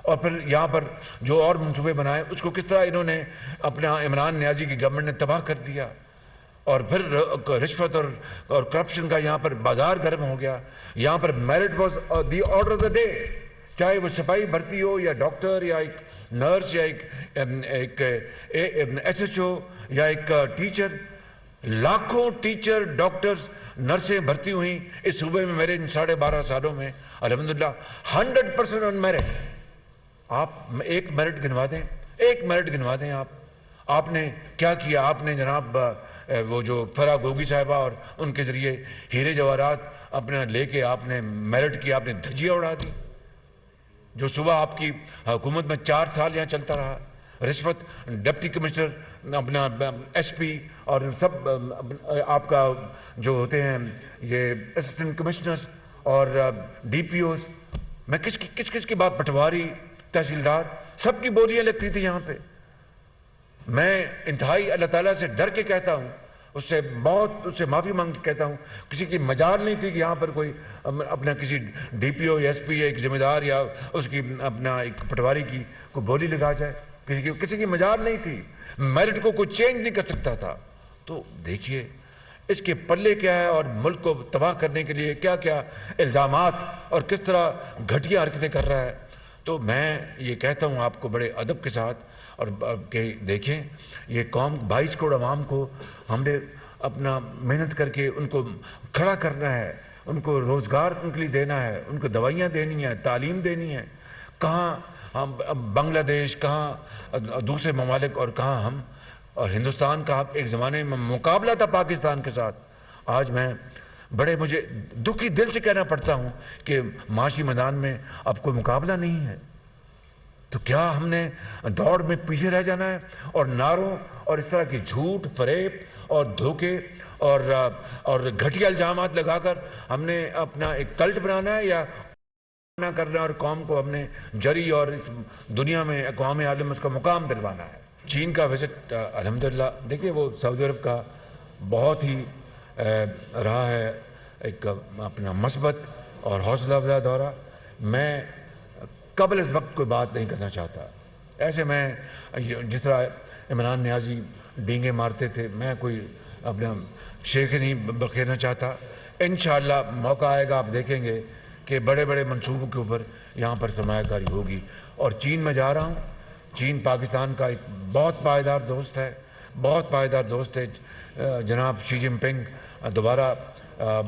اور پھر یہاں پر جو اور منصوبے بنائے اس کو کس طرح انہوں نے اپنا عمران نیازی کی گورنمنٹ نے تباہ کر دیا. اور پھر رشوت اور کرپشن کا یہاں پر بازار گرم ہو گیا. یہاں پر merit was the order of the day, چاہے وہ سپاہی بھرتی ہو یا ڈاکٹر یا ایک نرس یا ایک SHO یا ایک ٹیچر. لاکھوں ٹیچر, ڈاکٹرز, نرسیں بھرتی ہوئیں اس صوبے میں میرے ان 12.5 سالوں میں الحمدللہ 100% آن میرٹ. آپ ایک میرٹ گنوا دیں, آپ نے کیا کیا. آپ نے جناب وہ جو فرا گوگی صاحبہ اور ان کے ذریعے ہیرے جواہرات اپنا لے کے آپ نے میرٹ کی, آپ نے دھجیاں اڑا دی. جو صبح آپ کی حکومت میں 4 سال یہاں چلتا رہا, رشوت, ڈپٹی کمشنر, اپنا SP اور سب آپ کا جو ہوتے ہیں یہ اسسٹنٹ کمشنرز اور DPOs, میں کس کی بات, پٹواری, تحصیلدار, سب کی بولیاں لگتی تھی یہاں پہ. میں انتہائی اللہ تعالیٰ سے ڈر کے کہتا ہوں, اس سے معافی مانگ کے کہتا ہوں, کسی کی مجال نہیں تھی کہ یہاں پر کوئی اپنا کسی DPO یا SP یا ایک ذمہ دار یا اس کی اپنا ایک پٹواری کی کوئی بولی لگا جائے. کسی کی مجال نہیں تھی. میرٹ کو کوئی چینج نہیں کر سکتا تھا. تو دیکھیے اس کے پلے کیا ہے, اور ملک کو تباہ کرنے کے لیے کیا کیا الزامات اور کس طرح گھٹیا حرکتیں کر رہا ہے. تو میں یہ کہتا ہوں آپ کو بڑے ادب کے ساتھ اور کہ دیکھیں یہ قوم 22 کروڑ عوام کو ہم نے اپنا محنت کر کے ان کو کھڑا کرنا ہے، ان کو روزگار ان کے لیے دینا ہے، ان کو دوائیاں دینی ہیں، تعلیم دینی ہے. کہاں ہم بنگلہ دیش، کہاں دوسرے ممالک اور کہاں ہم، اور ہندوستان کا ایک زمانے میں مقابلہ تھا پاکستان کے ساتھ. آج میں بڑے مجھے دکھی دل سے کہنا پڑتا ہوں کہ معاشی میدان میں اب کوئی مقابلہ نہیں ہے. تو کیا ہم نے دوڑ میں پیچھے رہ جانا ہے اور نعروں اور اس طرح کی جھوٹ، فریب اور دھوکے اور گھٹیا الزامات لگا کر ہم نے اپنا ایک کلٹ بنانا ہے یا کرنا ہے اور قوم کو ہم نے جری اور اس دنیا میں اقوام عالم اس کا مقام دلوانا ہے. چین کا وزٹ الحمدللہ دیکھیے وہ سعودی عرب کا بہت ہی رہا ہے ایک اپنا مثبت اور حوصلہ افزا دورہ. میں قبل از وقت کوئی بات نہیں کرنا چاہتا. ایسے میں جس طرح عمران نیازی ڈینگے مارتے تھے، میں کوئی اپنا شیخ نہیں بخیرنا چاہتا. انشاءاللہ موقع آئے گا، آپ دیکھیں گے کہ بڑے بڑے منصوبوں کے اوپر یہاں پر سرمایہ کاری ہوگی. اور چین میں جا رہا ہوں. چین پاکستان کا ایک بہت پائیدار دوست ہے، بہت پائیدار دوست ہے. جناب شی جن پنگ دوبارہ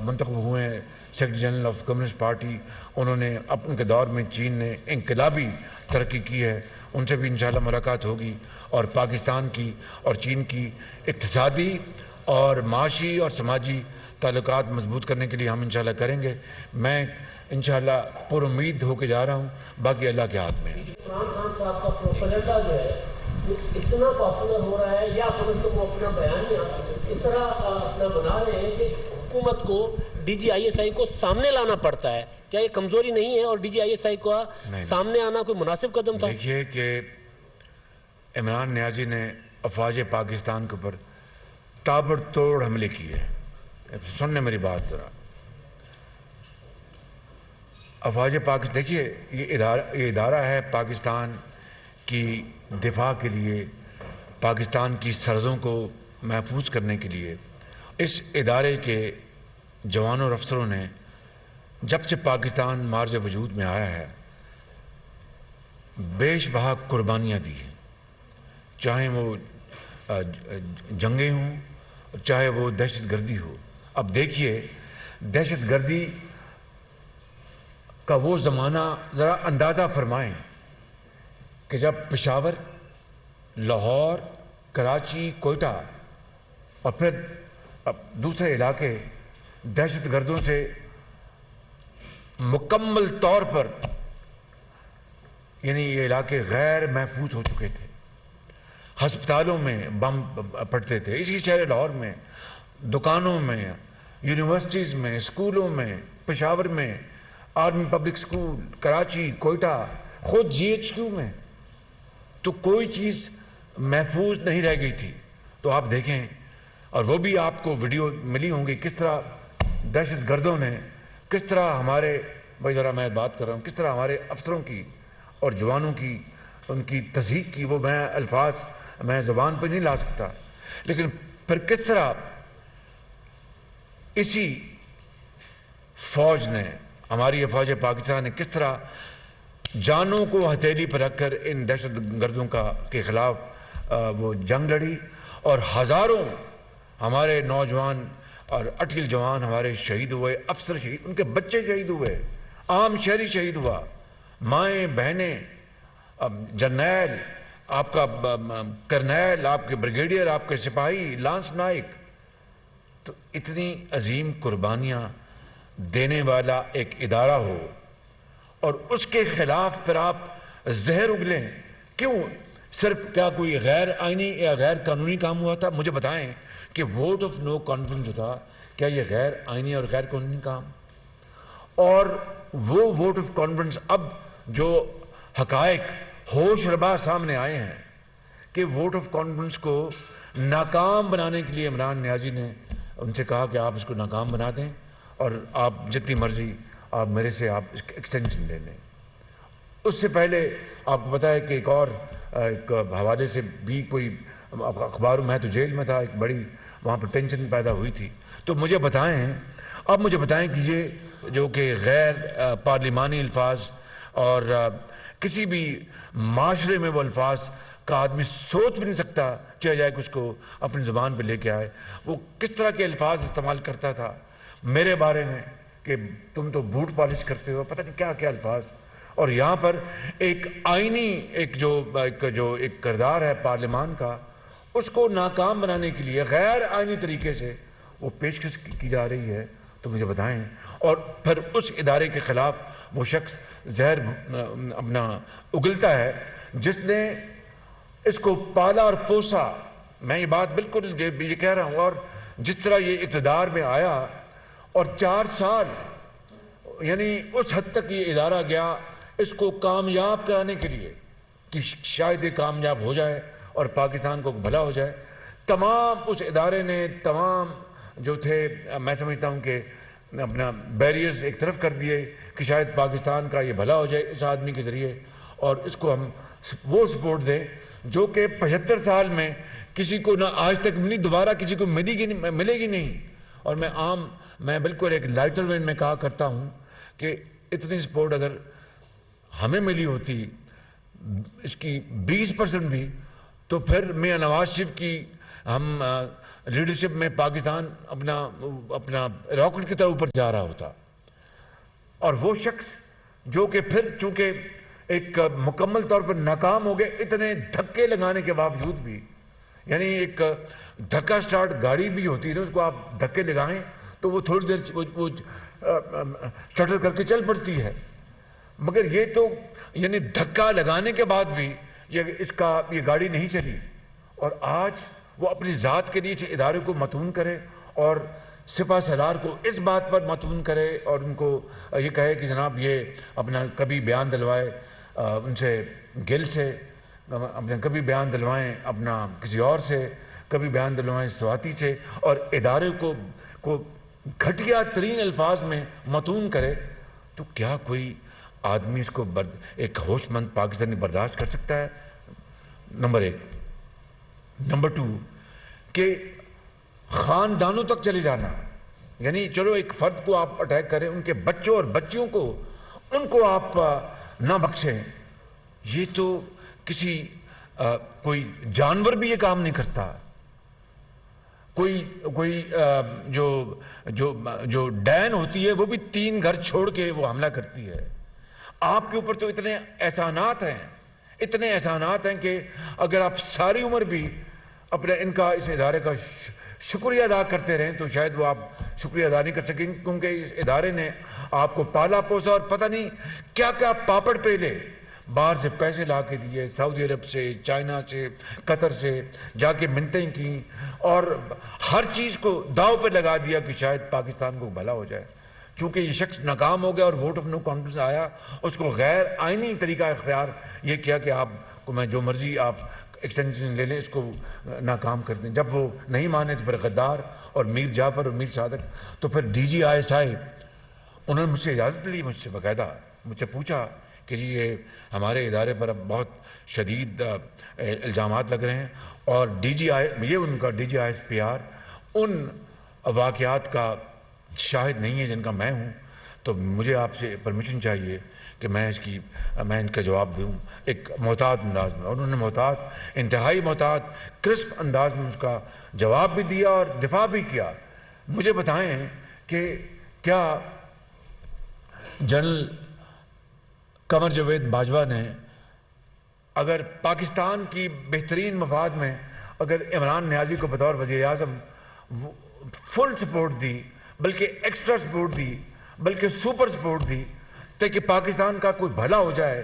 منتخب ہوئے ہیں secretary general of communist party. انہوں نے ان کے دور میں چین نے انقلابی ترقی کی ہے. ان سے بھی انشاءاللہ ملاقات ہوگی اور پاکستان کی اور چین کی اقتصادی اور معاشی اور سماجی تعلقات مضبوط کرنے کے لیے ہم انشاءاللہ کریں گے. میں انشاءاللہ پر امید ہو کے جا رہا ہوں، باقی اللہ کے ہاتھ میں ہے. عمران خان صاحب کا پروپیگنڈا جو ہے وہ اتنا پاپولر ہو رہا ہے، یا وہ اپنا بیان ہی اس طرح اپنا بنا رہے ہیں کہ حکومت کو D G I S I کو سامنے لانا پڑتا ہے. کیا یہ کمزوری نہیں ہے اور D G I S I کو سامنے آنا کوئی مناسب قدم تھا؟ دیکھیے کہ عمران نیازی نے افواج پاکستان کے اوپر تابڑ توڑ حملے کیے. سننے میری بات ذرا. افواج پاکستان دیکھیے یہ ادارہ ہے پاکستان کی دفاع کے لیے، پاکستان کی سرحدوں کو محفوظ کرنے کے لیے. اس ادارے کے جوانوں اور افسروں نے جب سے پاکستان مارز وجود میں آیا ہے بیش بہا قربانیاں دی ہیں، چاہے وہ جنگیں ہوں، چاہے وہ دہشت گردی ہو. اب دیکھیے دہشت گردی کا وہ زمانہ ذرا اندازہ فرمائیں کہ جب پشاور، لاہور، کراچی، کوئٹہ اور پھر دوسرے علاقے دہشت گردوں سے مکمل طور پر یعنی یہ علاقے غیر محفوظ ہو چکے تھے. ہسپتالوں میں بم پڑتے تھے، اسی شہر لاہور میں، دکانوں میں، یونیورسٹیز میں، اسکولوں میں، پشاور میں، army public school, Karachi, Quetta, خود جی ایچ کیو میں. تو کوئی چیز محفوظ نہیں رہ گئی تھی. تو آپ دیکھیں، اور وہ بھی آپ کو ویڈیو ملی ہوں گی کس طرح دہشت گردوں نے، کس طرح ہمارے بھائی ذرا میں بات کر رہا ہوں، کس طرح ہمارے افسروں کی اور جوانوں کی ان کی تضحیک کی. وہ میں الفاظ میں زبان پہ نہیں لا سکتا، لیکن پھر کس طرح اسی فوج نے، ہماری افواج پاکستان نے کس طرح جانوں کو ہتھیلی پر رکھ کر ان دہشت گردوں کے خلاف وہ جنگ لڑی. اور ہزاروں ہمارے نوجوان اور اٹل جوان ہمارے شہید ہوئے، افسر شہید، ان کے بچے شہید ہوئے، عام شہری شہید ہوا، مائیں بہنیں، جرنیل، آپ کا کرنیل، آپ کے بریگیڈیئر، آپ کے سپاہی، لانس نائک. تو اتنی عظیم قربانیاں دینے والا ایک ادارہ ہو اور اس کے خلاف پھر آپ زہر اگلیں. کیوں؟ صرف کیا کوئی غیر آئینی یا غیر قانونی کام ہوا تھا؟ مجھے بتائیں کہ ووٹ آف نو کانفیڈنس جو تھا، کیا یہ غیر آئینی اور غیر قانونی کام؟ اور وہ ووٹ آف کانفیڈنس اب جو حقائق ہوش ربا سامنے آئے ہیں کہ ووٹ آف کانفیڈنس کو ناکام بنانے کے لیے عمران نیازی نے ان سے کہا کہ آپ اس کو ناکام بنا دیں اور آپ جتنی مرضی آپ میرے سے آپ اس ایکسٹینشن لے لیں. اس سے پہلے آپ کو پتا ہے کہ ایک حوالے سے بھی کوئی اخباروں میں تو جیل میں تھا، ایک بڑی وہاں پر ٹینشن پیدا ہوئی تھی. تو مجھے بتائیں کہ یہ جو کہ غیر پارلیمانی الفاظ اور کسی بھی معاشرے میں وہ الفاظ کا آدمی سوچ بھی نہیں سکتا چاہے جائے کہ اس کو اپنی زبان پہ لے کے آئے. وہ کس طرح کے الفاظ استعمال کرتا تھا میرے بارے میں کہ تم تو بوٹ پالش کرتے ہو, پتہ نہیں کیا کیا الفاظ. اور یہاں پر ایک آئینی ایک کردار ہے پارلیمان کا, اس کو ناکام بنانے کے لیے غیر آئینی طریقے سے وہ پیشکش کی جا رہی ہے. تو مجھے بتائیں, اور پھر اس ادارے کے خلاف وہ شخص زہر اپنا اگلتا ہے جس نے اس کو پالا اور پوسا. میں یہ بات بالکل یہ کہہ رہا ہوں. اور جس طرح یہ اقتدار میں آیا اور 4 سال یعنی اس حد تک یہ ادارہ گیا اس کو کامیاب کرانے کے لیے کہ شاید یہ کامیاب ہو جائے اور پاکستان کو بھلا ہو جائے. تمام اس ادارے نے تمام جو تھے میں سمجھتا ہوں کہ اپنا بیریئرز ایک طرف کر دیے کہ شاید پاکستان کا یہ بھلا ہو جائے اس آدمی کے ذریعے, اور اس کو ہم وہ سپورٹ دیں جو کہ 75 سال میں کسی کو نہ آج تک ملی, دوبارہ کسی کو ملے گی نہیں. اور میں بالکل ایک لائٹر وین میں کہا کرتا ہوں کہ اتنی سپورٹ اگر ہمیں ملی ہوتی اس کی 20% بھی, تو پھر میاں نواز شریف کی ہم لیڈرشپ میں پاکستان اپنا راکٹ کی طرح اوپر جا رہا ہوتا. اور وہ شخص جو کہ پھر چونکہ ایک مکمل طور پر ناکام ہو گئے اتنے دھکے لگانے کے باوجود بھی, یعنی ایک دھکا سٹارٹ گاڑی بھی ہوتی ہے نا, اس کو آپ دھکے لگائیں تو وہ تھوڑی دیر وہ سٹارٹ کر کے چل پڑتی ہے. مگر یہ تو یعنی دھکا لگانے کے بعد بھی یہ گاڑی نہیں چلی. اور آج وہ اپنی ذات کے لیے ادارے کو متون کرے اور سپہ سالار کو اس بات پر متون کرے اور ان کو یہ کہے کہ جناب یہ اپنا کبھی بیان دلوائے ان سے گل سے, اپنا کبھی بیان دلوائیں اپنا کسی اور سے, کبھی بیان دلوائیں سواتی سے, اور ادارے کو گھٹیا ترین الفاظ میں متون کرے. تو کیا کوئی آدمی اس کو ایک ہوش مند پاکستانی برداشت کر سکتا ہے؟ نمبر 1. نمبر 2 کہ خاندانوں تک چلے جانا, یعنی چلو ایک فرد کو آپ اٹیک کریں, ان کے بچوں اور بچیوں کو ان کو آپ نہ بخشیں. یہ تو کوئی جانور بھی یہ کام نہیں کرتا. کوئی جو ڈین ہوتی ہے وہ بھی 3 گھر چھوڑ کے وہ حملہ کرتی ہے. آپ کے اوپر تو اتنے احسانات ہیں کہ اگر آپ ساری عمر بھی ان کا اس ادارے کا شکریہ ادا کرتے رہیں تو شاید وہ آپ شکریہ ادا نہیں کر سکیں, کیونکہ اس ادارے نے آپ کو پالا پوسا اور پتہ نہیں کیا کیا پاپڑ پیلے, باہر سے پیسے لا کے دیے, سعودی عرب سے, چائنا سے, قطر سے جا کے منتیں کیں, اور ہر چیز کو داؤ پہ لگا دیا کہ شاید پاکستان کو بھلا ہو جائے. چونکہ یہ شخص ناکام ہو گیا اور ووٹ آف نو کانفیڈنس آیا, اس کو غیر آئینی طریقہ اختیار یہ کیا کہ آپ کو میں جو مرضی آپ ایکسٹینشن لے لیں, اس کو ناکام کر دیں. جب وہ نہیں مانے تو پھر غدار اور میر جعفر اور میر صادق, تو پھر DGI انہوں نے مجھ سے اجازت لی, مجھ سے باقاعدہ مجھ سے پوچھا کہ جی یہ ہمارے ادارے پر اب بہت شدید الزامات لگ رہے ہیں, اور یہ ان کا DGI SPR ان واقعات کا شاہد نہیں ہے جن کا میں ہوں, تو مجھے آپ سے پرمیشن چاہیے کہ میں ان کا جواب دوں ایک محتاط انداز میں. اور انہوں نے انتہائی محتاط کرسپ انداز میں اس کا جواب بھی دیا اور دفاع بھی کیا. مجھے بتائیں کہ کیا جنرل قمر جاوید باجوہ نے اگر پاکستان کی بہترین مفاد میں اگر عمران نیازی کو بطور وزیر اعظم فل سپورٹ دی, بلکہ ایکسٹرا سپورٹ دی, بلکہ سپر سپورٹ دی تاکہ پاکستان کا کوئی بھلا ہو جائے,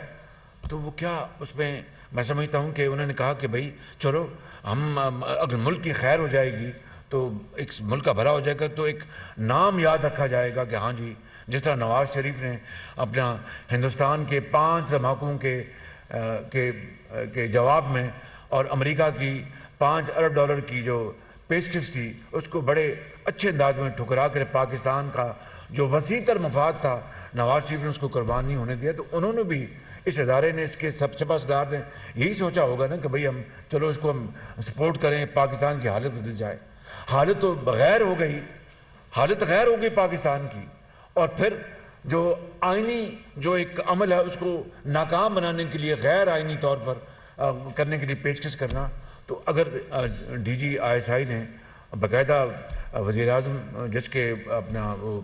تو وہ کیا اس میں سمجھتا ہوں کہ انہوں نے کہا کہ بھائی چلو ہم اگر ملک کی خیر ہو جائے گی تو ایک ملک کا بھلا ہو جائے گا, تو ایک نام یاد رکھا جائے گا کہ ہاں جی جس طرح نواز شریف نے اپنا ہندوستان کے 5 دھماکوں کے جواب میں اور امریکہ کی $5 ارب کی جو پیشکش تھی اس کو بڑے اچھے انداز میں ٹھکرا کر پاکستان کا جو وسیع تر مفاد تھا نواز شریف نے اس کو قربان نہیں ہونے دیا. تو انہوں نے بھی اس ادارے نے اس کے سپہ سالار نے یہی سوچا ہوگا نا کہ بھئی ہم چلو اس کو ہم سپورٹ کریں, پاکستان کی حالت بدل جائے. حالت تو غیر ہو گئی پاکستان کی, اور پھر جو آئینی جو ایک عمل ہے اس کو ناکام بنانے کے لیے غیر آئینی طور پر کرنے کے لیے پیشکش کرنا، تو اگر DGISI نے باقاعدہ وزیر اعظم جس کے اپنا وہ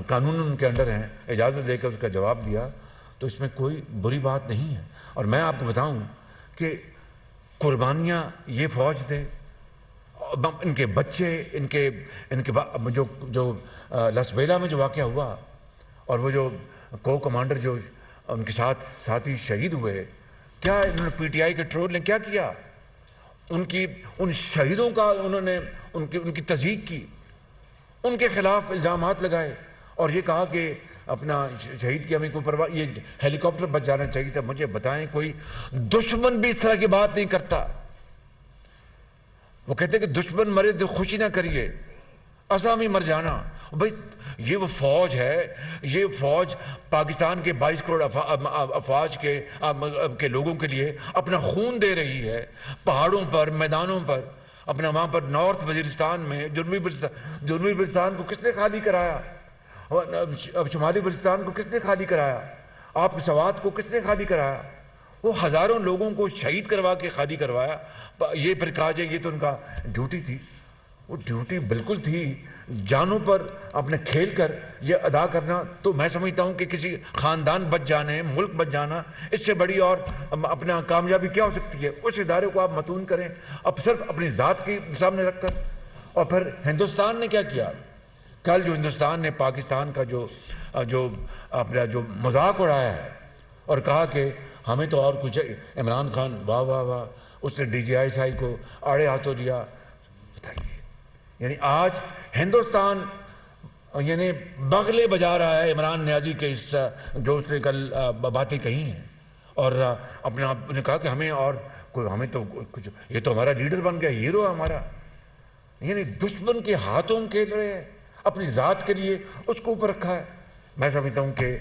قانون ان کے انڈر ہیں اجازت دے کر اس کا جواب دیا، تو اس میں کوئی بری بات نہیں ہے۔ اور میں آپ کو بتاؤں کہ قربانیاں یہ فوج دے، ان کے بچے، ان کے جو لسبیلا میں جو واقعہ ہوا، اور وہ جو کمانڈر جو ان کے ساتھی شہید ہوئے، کیا انہوں نے PTI کے ٹرول نے کیا کیا؟ ان شہیدوں کا انہوں نے ان کی تصدیق کی، ان کے خلاف الزامات لگائے، اور یہ کہا کہ اپنا شہید کی ہمیں کوئی پرواہ، یہ ہیلی کاپٹر بچ جانا چاہیے تھا۔ مجھے بتائیں، کوئی دشمن بھی اس طرح کی بات نہیں کرتا۔ وہ کہتے ہیں کہ دشمن مرے تو خوشی نہ کریے، اسامی مر جانا۔ بھائی یہ وہ فوج ہے، یہ فوج پاکستان کے 22 کروڑ افواج کے لوگوں کے لیے اپنا خون دے رہی ہے، پہاڑوں پر، میدانوں پر، اپنا وہاں پر نارتھ وزیرستان میں، جنوبی وزیرستان کو کس نے خالی کرایا؟ اب شمالی وزیرستان کو کس نے خالی کرایا؟ آپ کی سوات کو کس نے خالی کرایا؟ وہ ہزاروں لوگوں کو شہید کروا کے خالی کروایا۔ یہ پھر کہا جائے یہ تو ان کا ڈیوٹی تھی۔ وہ ڈیوٹی بالکل تھی، جانوں پر اپنے کھیل کر یہ ادا کرنا۔ تو میں سمجھتا ہوں کہ کسی خاندان بچ جانے، ملک بچ جانا، اس سے بڑی اور اپنا کامیابی کیا ہو سکتی ہے؟ اس ادارے کو آپ متون کریں اب صرف اپنی ذات کے سامنے رکھ کر۔ اور پھر ہندوستان نے کیا کیا؟ کل جو ہندوستان نے پاکستان کا جو اپنا جو مذاق اڑایا ہے اور کہا کہ ہمیں تو اور کچھ، عمران خان واہ واہ واہ، اس نے DGISI کو آڑے ہاتھوں لیا۔ بتائیے، یعنی آج ہندوستان یعنی بغلے بجا رہا ہے عمران نیازی کے اس جو اس نے کل باتیں کہی ہیں، اور اپنا نے کہا کہ ہمیں تو کچھ، یہ تو ہمارا لیڈر بن گیا، ہیرو ہے ہمارا۔ یعنی دشمن کے ہاتھوں کھیل رہے ہیں، اپنی ذات کے لیے اس کو اوپر رکھا ہے۔ میں سمجھتا ہوں کہ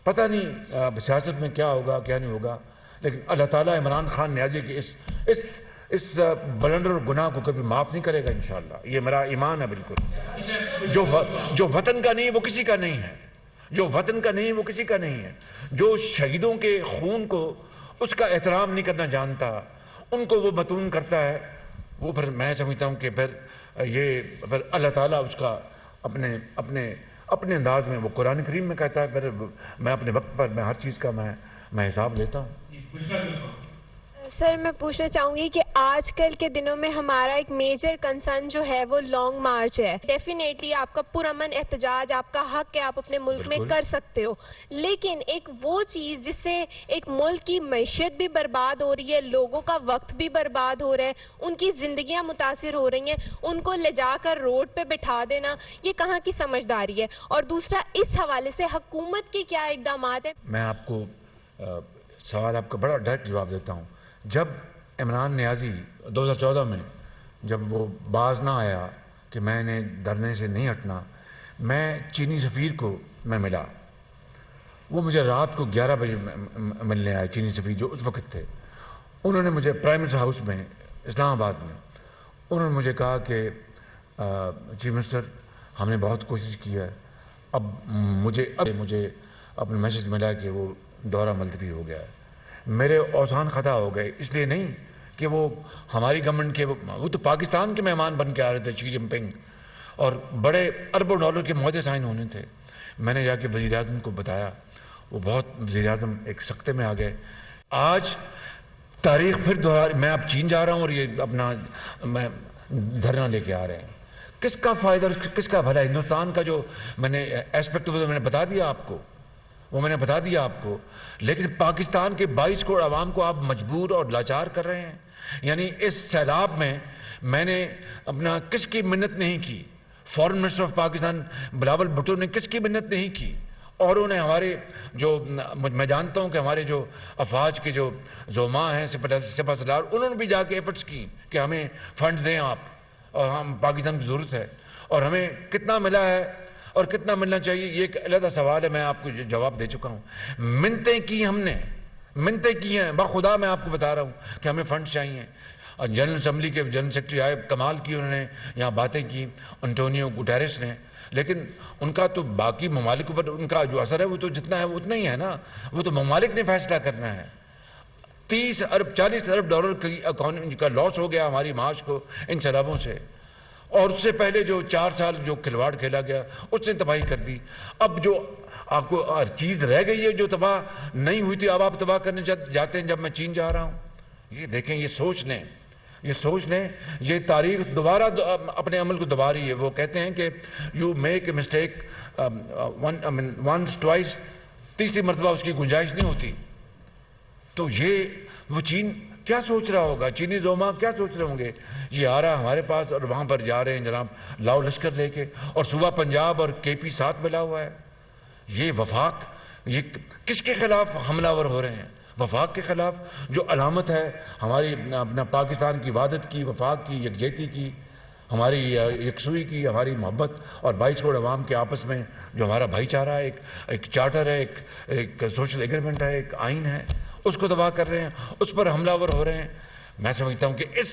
پتہ نہیں سیاست میں کیا ہوگا کیا نہیں ہوگا، لیکن اللہ تعالیٰ عمران خان نیازی کی اس بلنڈر اور گناہ کو کبھی معاف نہیں کرے گا انشاءاللہ۔ یہ میرا ایمان ہے بالکل۔ جو وطن کا نہیں وہ کسی کا نہیں ہے، جو وطن کا نہیں وہ کسی کا نہیں ہے، جو شہیدوں کے خون کو اس کا احترام نہیں کرنا جانتا، ان کو وہ متون کرتا ہے، وہ پھر میں سمجھتا ہوں کہ پھر اللہ تعالیٰ اس کا اپنے انداز میں، وہ قرآن کریم میں کہتا ہے، پھر میں اپنے وقت پر میں ہر چیز کا میں حساب لیتا ہوں۔ سر میں پوچھنا چاہوں گی کہ آج کل کے دنوں میں ہمارا ایک میجر کنسرن جو ہے وہ لانگ مارچ ہے۔ ڈیفینیٹلی آپ کا پرامن احتجاج، آپ کا حق ہے، آپ اپنے ملک میں کر سکتے ہو، لیکن ایک وہ چیز جس سے ایک ملک کی معیشت بھی برباد ہو رہی ہے، لوگوں کا وقت بھی برباد ہو رہا ہے، ان کی زندگیاں متاثر ہو رہی ہیں، ان کو لے جا کر روڈ پہ بٹھا دینا، یہ کہاں کی سمجھداری ہے؟ اور دوسرا، اس حوالے سے حکومت کے کیا اقدامات ہیں؟ میں آپ کو سوال آپ کا بڑا ڈائریکٹ جواب دیتا ہوں۔ جب عمران نیازی 2014 میں جب وہ باز نہ آیا کہ میں نے دھرنے سے نہیں ہٹنا، میں چینی سفیر کو میں ملا، وہ مجھے رات کو 11 بجے ملنے آئے، چینی سفیر جو اس وقت تھے۔ انہوں نے مجھے پرائم منسٹر ہاؤس میں اسلام آباد میں انہوں نے مجھے کہا کہ چیف منسٹر ہم نے بہت کوشش کی ہے، اب مجھے اپنے میسج ملا کہ وہ دورہ ملتوی ہو گیا ہے۔ میرے اوزان خطا ہو گئے، اس لیے نہیں کہ وہ ہماری گورنمنٹ کے، وہ تو پاکستان کے مہمان بن کے آ رہے تھے، شی جن پنگ، اور بڑے اربوں ڈالر کے معاہدے سائن ہونے تھے۔ میں نے جا کے وزیر اعظم کو بتایا، وہ بہت، وزیر اعظم ایک سکتے میں آ گئے۔ آج تاریخ پھر میں اب چین جا رہا ہوں اور یہ اپنا میں دھرنا لے کے آ رہے ہیں۔ کس کا فائدہ اور کس کا بھلا؟ ہندوستان کا جو میں نے ایسپیکٹ میں نے بتا دیا آپ کو، وہ میں نے بتا دیا آپ کو، لیکن پاکستان کے 22 کروڑ عوام کو آپ مجبور اور لاچار کر رہے ہیں۔ یعنی اس سیلاب میں نے اپنا کس کی منت نہیں کی؟ Foreign minister of Pakistan Bilawal Bhutto نے کس کی منت نہیں کی؟ اور انہوں نے ہمارے جو، میں جانتا ہوں کہ ہمارے جو افواج کے جو زعماء ہیں، سپہ سالار، انہوں نے بھی جا کے ایفرٹس کی کہ ہمیں فنڈز دیں آپ، اور ہم پاکستان کی ضرورت ہے، اور ہمیں کتنا ملا ہے اور کتنا ملنا چاہیے یہ ایک علیحدہ سوال ہے، میں آپ کو جواب دے چکا ہوں۔ منتیں کی ہم نے، منتیں کی ہیں، بخدا میں آپ کو بتا رہا ہوں کہ ہمیں فنڈ چاہیے۔ اور جنرل اسمبلی کے جنرل سیکرٹری آئے، کمال کی انہوں نے یہاں باتیں کی، انٹونیو گوٹیرس نے، لیکن ان کا تو باقی ممالک پر ان کا جو اثر ہے وہ تو جتنا ہے وہ اتنا ہی ہے نا، وہ تو ممالک نے فیصلہ کرنا ہے۔ 30 ارب 40 ارب ڈالر کی اکانومی کا لاس ہو گیا ہماری معاش کو ان شرابوں سے. اور اس سے پہلے جو 4 سال جو کھلواڑ کھیلا گیا اس نے تباہی کر دی. اب جو آپ کو چیز رہ گئی ہے جو تباہ نہیں ہوئی تھی اب آپ تباہ کرنے جاتے ہیں جب میں چین جا رہا ہوں. یہ دیکھیں, یہ سوچ لیں, یہ تاریخ دوبارہ اپنے عمل کو دوبارہ رہی ہے. وہ کہتے ہیں کہ you make a mistake once twice, تیسری مرتبہ اس کی گنجائش نہیں ہوتی. تو یہ وہ چین کیا سوچ رہا ہوگا, چینی زوما کیا سوچ رہے ہوں گے. یہ آ رہا ہمارے پاس اور وہاں پر جا رہے ہیں جناب لاؤ لشکر لے کے, اور صوبہ پنجاب اور کے پی ساتھ ملا ہوا ہے. یہ وفاق, یہ کس کے خلاف حملہ ور ہو رہے ہیں؟ وفاق کے خلاف, جو علامت ہے ہماری اپنا پاکستان کی وحدت کی, وفاق کی, یکجہتی کی, ہماری یکسوئی کی, ہماری محبت اور 22 کروڑ عوام کے آپس میں جو ہمارا بھائی چارہ ہے, ایک چارٹر ہے, ایک سوشل ایگریمنٹ ہے, ایک آئین ہے, اس کو تباہ کر رہے ہیں, اس پر حملہ ور ہو رہے ہیں. میں سمجھتا ہوں کہ اس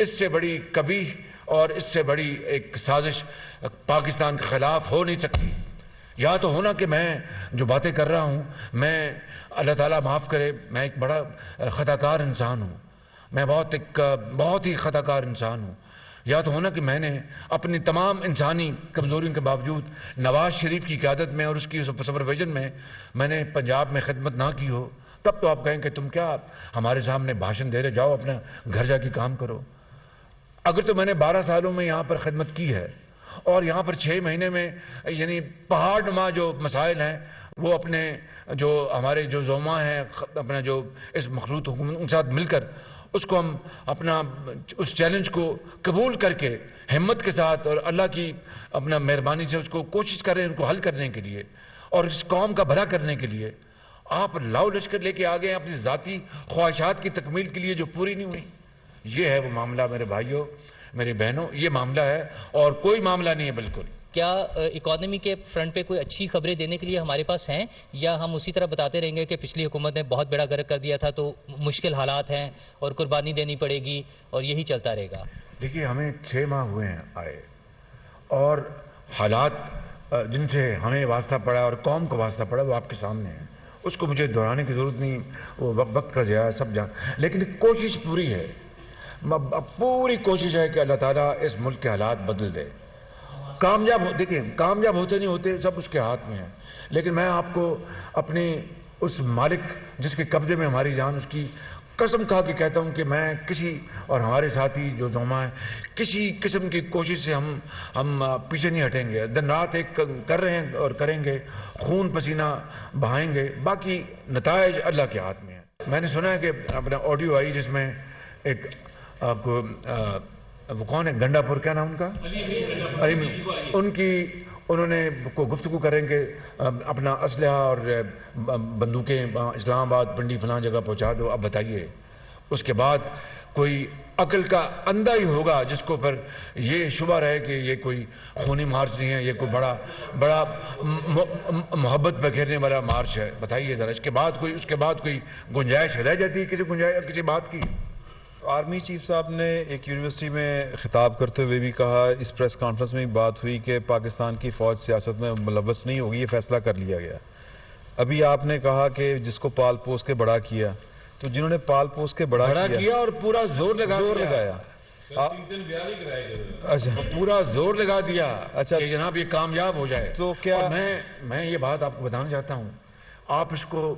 سے بڑی کبھی اور اس سے بڑی ایک سازش پاکستان کے خلاف ہو نہیں سکتی. یا تو ہونا کہ میں جو باتیں کر رہا ہوں, میں اللہ تعالیٰ معاف کرے, میں ایک بڑا خطا کار انسان ہوں, میں بہت ہی خطا کار انسان ہوں. یا تو ہونا کہ میں نے اپنی تمام انسانی کمزوریوں کے باوجود نواز شریف کی قیادت میں اور اس کی سپرویژن میں نے پنجاب میں خدمت نہ کی ہو. تب تو آپ کہیں کہ تم کیا ہمارے سامنے بھاشن دے رہے, جاؤ اپنا گھر جا کے کام کرو. اگر تو میں نے 12 سالوں میں یہاں پر خدمت کی ہے اور یہاں پر 6 مہینے میں یعنی پہاڑ نما جو مسائل ہیں وہ اپنے جو ہمارے جو زوما ہیں اپنا جو اس مخلوط حکومت ان ساتھ مل کر اس کو ہم اپنا اس چیلنج کو قبول کر کے ہمت کے ساتھ اور اللہ کی اپنا مہربانی سے اس کو کوشش کر رہے ہیں ان کو حل کرنے کے لیے اور اس قوم کا بھلا کرنے کے لیے. آپ لاؤ لشکر لے کے آگئے ہیں اپنی ذاتی خواہشات کی تکمیل کے لیے جو پوری نہیں ہوئی. یہ ہے وہ معاملہ میرے بھائیوں, میری بہنوں, یہ معاملہ ہے اور کوئی معاملہ نہیں ہے بالکل. کیا اکانومی کے فرنٹ پہ کوئی اچھی خبریں دینے کے لیے ہمارے پاس ہیں, یا ہم اسی طرح بتاتے رہیں گے کہ پچھلی حکومت نے بہت بڑا غرق کر دیا تھا تو مشکل حالات ہیں اور قربانی دینی پڑے گی اور یہی چلتا رہے گا؟ دیکھیے, ہمیں 6 ماہ ہوئے ہیں آئے, اور حالات جن سے ہمیں واسطہ پڑا اور قوم کو واسطہ پڑا وہ آپ کے سامنے ہے. اس کو مجھے دہرانے کی ضرورت نہیں, وہ وقت کا ضیاع ہے, سب جان. لیکن کوشش پوری ہے, پوری کوشش ہے کہ اللہ تعالیٰ اس ملک کے حالات بدل دے. دیکھیں کامیاب ہوتے نہیں ہوتے سب اس کے ہاتھ میں ہیں, لیکن میں آپ کو اپنی اس مالک جس کے قبضے میں ہماری جان, اس کی قسم کھا کے کہتا ہوں کہ میں کسی اور ہمارے ساتھی جو زوما ہیں کسی قسم کی کوشش سے ہم پیچھے نہیں ہٹیں گے. دن رات ایک کر رہے ہیں اور کریں گے, خون پسینہ بہائیں گے, باقی نتائج اللہ کے ہاتھ میں ہیں. میں نے سنا ہے کہ اپنا آڈیو آئی جس میں ایک آپ کو وہ کون ہے, گنڈا پور, کیا نام ان کا, ان کی انہوں نے کو گفتگو کریں کہ اپنا اسلحہ اور بندوقیں اسلام آباد پنڈی فلاں جگہ پہنچا دو. اب بتائیے, اس کے بعد کوئی عقل کا اندھا ہی ہوگا جس کو پر یہ شبہ رہے کہ یہ کوئی خونی مارچ نہیں ہے, یہ کوئی بڑا محبت بکھیرنے والا مارچ ہے. بتائیے ذرا, اس کے بعد کوئی گنجائش رہ جاتی ہے کسی بات کی؟ آرمی چیف صاحب نے ایک یونیورسٹی میں خطاب کرتے ہوئے بھی کہا, اس پریس کانفرنس میں بات ہوئی کہ پاکستان کی فوج سیاست میں ملوث نہیں ہوگی, یہ فیصلہ کر لیا گیا. ابھی آپ نے کہا کہ جس کو پال پوس کے بڑا کیا, تو جنہوں نے پال پوس کے بڑا کیا اور پورا زور لگایا, پورا زور لگا دیا کہ جناب یہ کامیاب ہو جائے. تو کیا میں یہ بات آپ کو بتانا چاہتا ہوں, آپ اس کو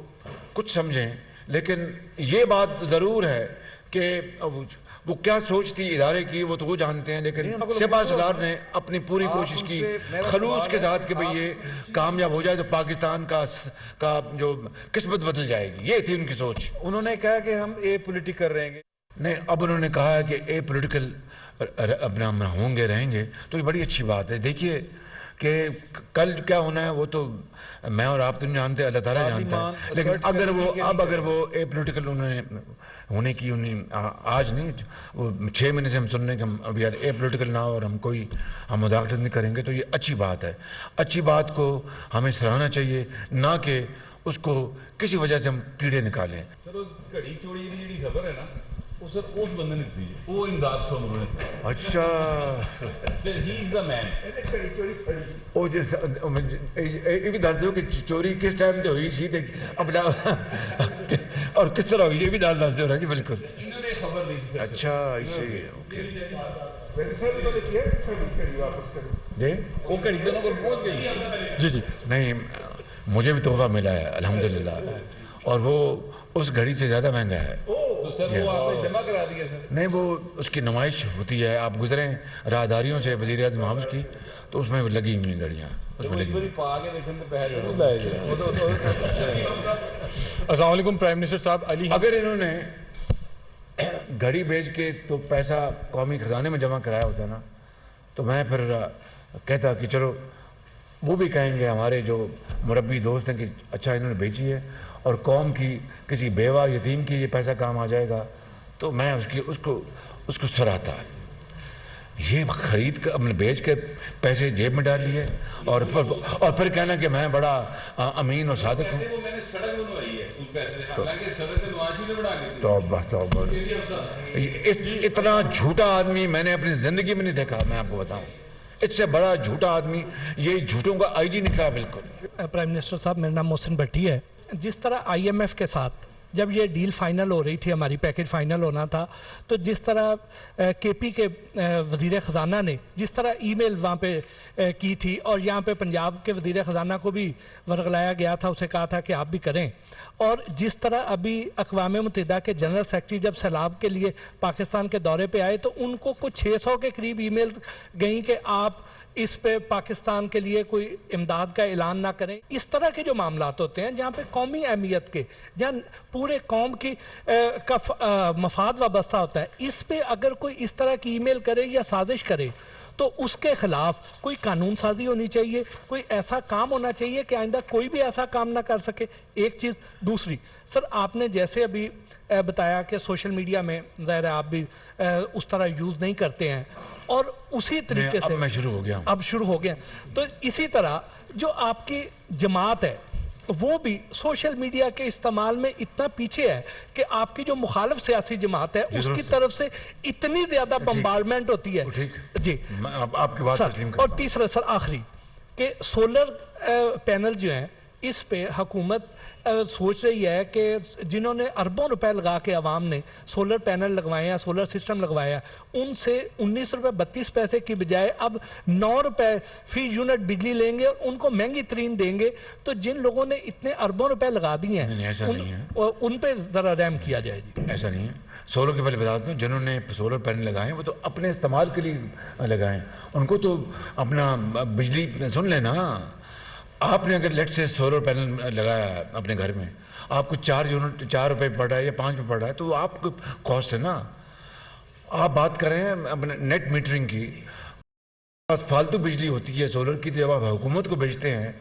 کچھ سمجھیں, لیکن یہ بات ضرور ہے کہ وہ کیا سوچ تھی ادارے کی وہ تو وہ جانتے ہیں, لیکن سپاہ سالار نے اپنی پوری کوشش کی خلوص کے ساتھ کہ بھئی یہ کامیاب ہو جائے تو پاکستان کا جو قسمت بدل جائے گی. یہ تھی ان کی سوچ. انہوں نے کہا کہ ہم اے پولیٹیکل رہیں گے. نہیں, اب انہوں نے کہا ہے کہ اے پولیٹیکل اپنا ہوں گے, رہیں گے, تو یہ بڑی اچھی بات ہے. دیکھیے کہ کل کیا ہونا ہے وہ تو میں اور آپ تو نہیں جانتے, اللہ تعالیٰ جانتا ہے. لیکن اگر وہ اے پولیٹیکل انہوں نے ہونے کی آج نہیں, وہ 6 مہینے سے ہم سن رہے ہیں کہ ہم ابھی اے پولیٹیکل نہ اور ہم مداخلت نہیں کریں گے, تو یہ اچھی بات ہے. اچھی بات کو ہمیں سراہنا چاہیے, نہ کہ اس کو کسی وجہ سے ہم کیڑے نکالیں. سر گھڑی چوری کی جڑی خبر ہے نا, وہ سر اس بندے نے دی ہے, وہ امداد سومرو نے. اچھا سر ہی از دا مین. وہ یہ بھی دس دو کہ چوری کس ٹائم تے ہوئی سی, اپنا اور کس طرح ہوگی یہ بھی ڈال دے رہا جی بالکل. انہوں نے خبر دی تھی. اچھا ایسے ہی اوکے. ویسے سر انہوں نے کیا کہ کھڑی واپس کریں جی وہ گھڑی دونوں کو پہنچ گئی. جی جی نہیں مجھے بھی تحفہ ملا ہے الحمدللہ, اور وہ اس گھڑی سے زیادہ مہنگا ہے. تو سر وہ آپ نے جمع کرا دیا سر؟ نہیں وہ اس کی نمائش ہوتی ہے, آپ گزریں راہداریوں سے وزیر اعظم ہاؤس کی تو اس میں لگی ہوئی گھڑیاں اس میں لگی ہوئی. السلام علیکم پرائم منسٹر صاحب. علی اگر انہوں نے گھڑی بیچ کے تو پیسہ قومی خزانے میں جمع کرایا ہوتا نا تو میں پھر کہتا کہ چلو وہ بھی کہیں گے ہمارے جو مربی دوست ہیں کہ اچھا انہوں نے بیچی ہے اور قوم کی کسی بیوہ یتیم کی یہ پیسہ کام آ جائے گا, تو میں اس کو سراہتا. یہ خرید کر اپنے بیچ کے پیسے جیب میں ڈال لیے اور پھر کہنا کہ میں بڑا امین اور صادق ہوں. توبہ توبہ, اتنا جھوٹا آدمی میں نے اپنی زندگی میں نہیں دیکھا. میں آپ کو بتاؤں اس سے بڑا جھوٹا آدمی یہ جھوٹوں کا آئی جی نکلا بالکل. پرائم منسٹر صاحب میرا نام محسن بھٹی ہے. جس طرح آئی ایم ایف کے ساتھ جب یہ ڈیل فائنل ہو رہی تھی, ہماری پیکج فائنل ہونا تھا, تو جس طرح کے پی کے وزیر خزانہ نے جس طرح ای میل وہاں پہ کی تھی اور یہاں پہ پنجاب کے وزیر خزانہ کو بھی ورغلایا گیا تھا, اسے کہا تھا کہ آپ بھی کریں, اور جس طرح ابھی اقوام متحدہ کے جنرل سیکرٹری جب سیلاب کے لیے پاکستان کے دورے پہ آئے تو ان کو کچھ 600 کے قریب ای میل گئیں کہ آپ اس پہ پاکستان کے لیے کوئی امداد کا اعلان نہ کریں. اس طرح کے جو معاملات ہوتے ہیں جہاں پہ قومی اہمیت کے, جہاں پورے قوم کی کا مفاد وابستہ ہوتا ہے, اس پہ اگر کوئی اس طرح کی ای میل کرے یا سازش کرے تو اس کے خلاف کوئی قانون سازی ہونی چاہیے, کوئی ایسا کام ہونا چاہیے کہ آئندہ کوئی بھی ایسا کام نہ کر سکے. ایک چیز. دوسری سر, آپ نے جیسے ابھی بتایا کہ سوشل میڈیا میں ظاہر ہے آپ بھی اس طرح یوز نہیں کرتے ہیں, اور اسی طریقے سے اب شروع ہو گیا. تو اسی طرح جو آپ کی جماعت ہے وہ بھی سوشل میڈیا کے استعمال میں اتنا پیچھے ہے کہ آپ کی جو مخالف سیاسی جماعت ہے اس کی طرف سے اتنی زیادہ بمبارڈمنٹ ہوتی ہے. جی آپ کی بات تسلیم کرتا ہوں. اور تیسرا سر آخری کہ سولر پینل جو ہیں اس پہ حکومت سوچ رہی ہے کہ جنہوں نے اربوں روپے لگا کے عوام نے سولر پینل لگوائے ہیں, سولر سسٹم لگوایا, ان سے 19 روپے 32 پیسے کی بجائے اب 9 روپے فی یونٹ بجلی لیں گے اور ان کو مہنگی ترین دیں گے. تو جن لوگوں نے اتنے اربوں روپے لگا دیے ہیں ان پہ ذرا رحم کیا جائے. جی ایسا نہیں ہے. سولر کے پہلے بتا دوں, جنہوں نے سولر پینل لگائے وہ تو اپنے استعمال کے لیے لگائیں, ان کو تو اپنا بجلی سن لینا. آپ نے اگر لیٹ سے سولر پینل لگایا ہے اپنے گھر میں, آپ کو 4 روپے پڑ رہا ہے یا 5 روپے پڑ رہا ہے, تو آپ کو کاسٹ ہے نا. آپ بات کر رہے ہیں اپنے نیٹ میٹرنگ کی, فالتو بجلی ہوتی ہے سولر کی, جب آپ حکومت کو بیچتے ہیں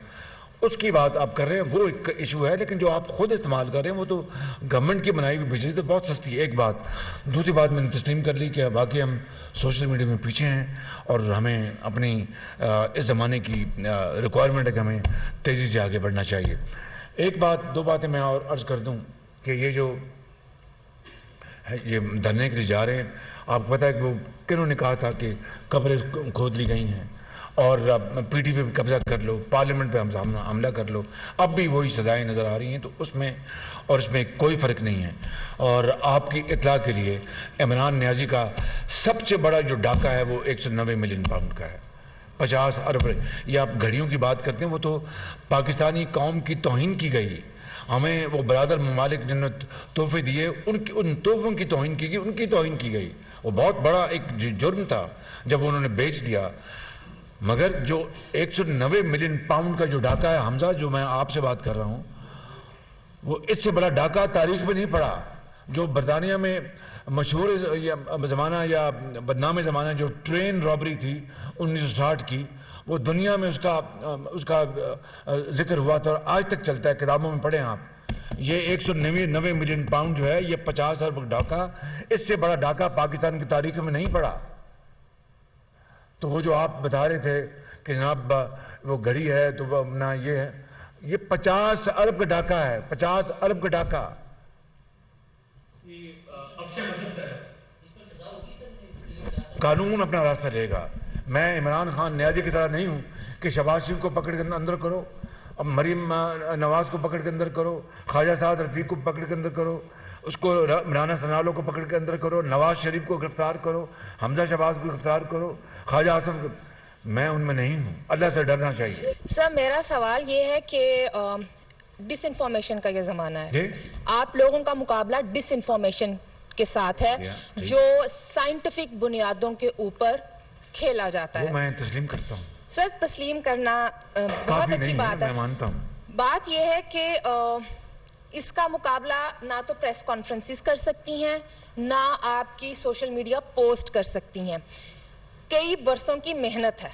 اس کی بات آپ کر رہے ہیں, وہ ایک ایشو ہے. لیکن جو آپ خود استعمال کر رہے ہیں وہ تو گورنمنٹ کی بنائی ہوئی بجلی تو بہت سستی ہے. ایک بات. دوسری بات میں نے تسلیم کر لی کہ باقی ہم سوشل میڈیا میں پیچھے ہیں اور ہمیں اپنی اس زمانے کی ریکوائرمنٹ ہے کہ ہمیں تیزی سے آگے بڑھنا چاہیے. ایک بات 2 باتیں میں اور عرض کر دوں کہ یہ جو یہ دھرنے کے لیے جا رہے ہیں, آپ کو پتہ ہے کہ وہ کنہوں نے کہا تھا کہ قبریں کھود لی گئی ہیں اور پی ٹی پہ بھی قبضہ کر لو, پارلیمنٹ پہ حملہ کر لو. اب بھی وہی سزائیں نظر آ رہی ہیں, تو اس میں کوئی فرق نہیں ہے. اور آپ کی اطلاع کے لیے عمران نیازی کا سب سے بڑا جو ڈاکہ ہے وہ 190 ملین پاؤنڈ کا ہے, 50 ارب. یہ آپ گھڑیوں کی بات کرتے ہیں, وہ تو پاکستانی قوم کی توہین کی گئی. ہمیں وہ برادر ممالک جنہوں نے تحفے دیے ان تحفوں کی توہین کی گئی, ان کی توہین کی گئی. وہ بہت بڑا ایک جرم تھا جب انہوں نے بیچ دیا. مگر جو 190 ملین پاؤنڈ کا جو ڈاکہ ہے حمزہ, جو میں آپ سے بات کر رہا ہوں, وہ اس سے بڑا ڈاکہ تاریخ میں نہیں پڑا. جو برطانیہ میں مشہور زمانہ یا بدنام زمانہ جو ٹرین رابری تھی 1960 کی, وہ دنیا میں اس کا ذکر ہوا تھا اور آج تک چلتا ہے, کتابوں میں پڑھیں آپ. یہ 190 ملین پاؤنڈ جو ہے یہ 50 ارب ڈاکہ, اس سے بڑا ڈاکہ پاکستان کی تاریخ میں نہیں پڑا. تو وہ جو آپ بتا رہے تھے کہ جناب وہ گھڑی ہے تو وہ اپنا یہ ہے, یہ 50 ارب کا ڈاکہ ہے, 50 ارب کا ڈاکہ. قانون اپنا راستہ لے گا. میں عمران خان نیازی کی طرح نہیں ہوں کہ شہباز شریف کو پکڑ کر اندر کرو, اب مریم نواز کو پکڑ کے اندر کرو, خواجہ سعد رفیق کو پکڑ کے اندر کرو, اس کو رانا ثناء کو پکڑ کے اندر کرو, نواز شریف کو گرفتار کرو, حمزہ شہباز کو گرفتار کرو, خواجہ آصف, میں ان میں نہیں ہوں. اللہ سے ڈرنا چاہیے. سر میرا سوال یہ ہے کہ ڈس انفارمیشن کا یہ زمانہ ہے, آپ لوگوں کا مقابلہ ڈس انفارمیشن کے ساتھ ہے جو سائنٹیفک بنیادوں کے اوپر کھیلا جاتا ہے. وہ میں تسلیم کرتا ہوں. سر تسلیم کرنا بہت اچھی بات ہے, میں مانتا ہوں. بات یہ ہے کہ اس کا مقابلہ نہ تو پریس کانفرنسز کر سکتی ہیں, نہ آپ کی سوشل میڈیا پوسٹ کر سکتی ہیں. کئی برسوں کی محنت ہے,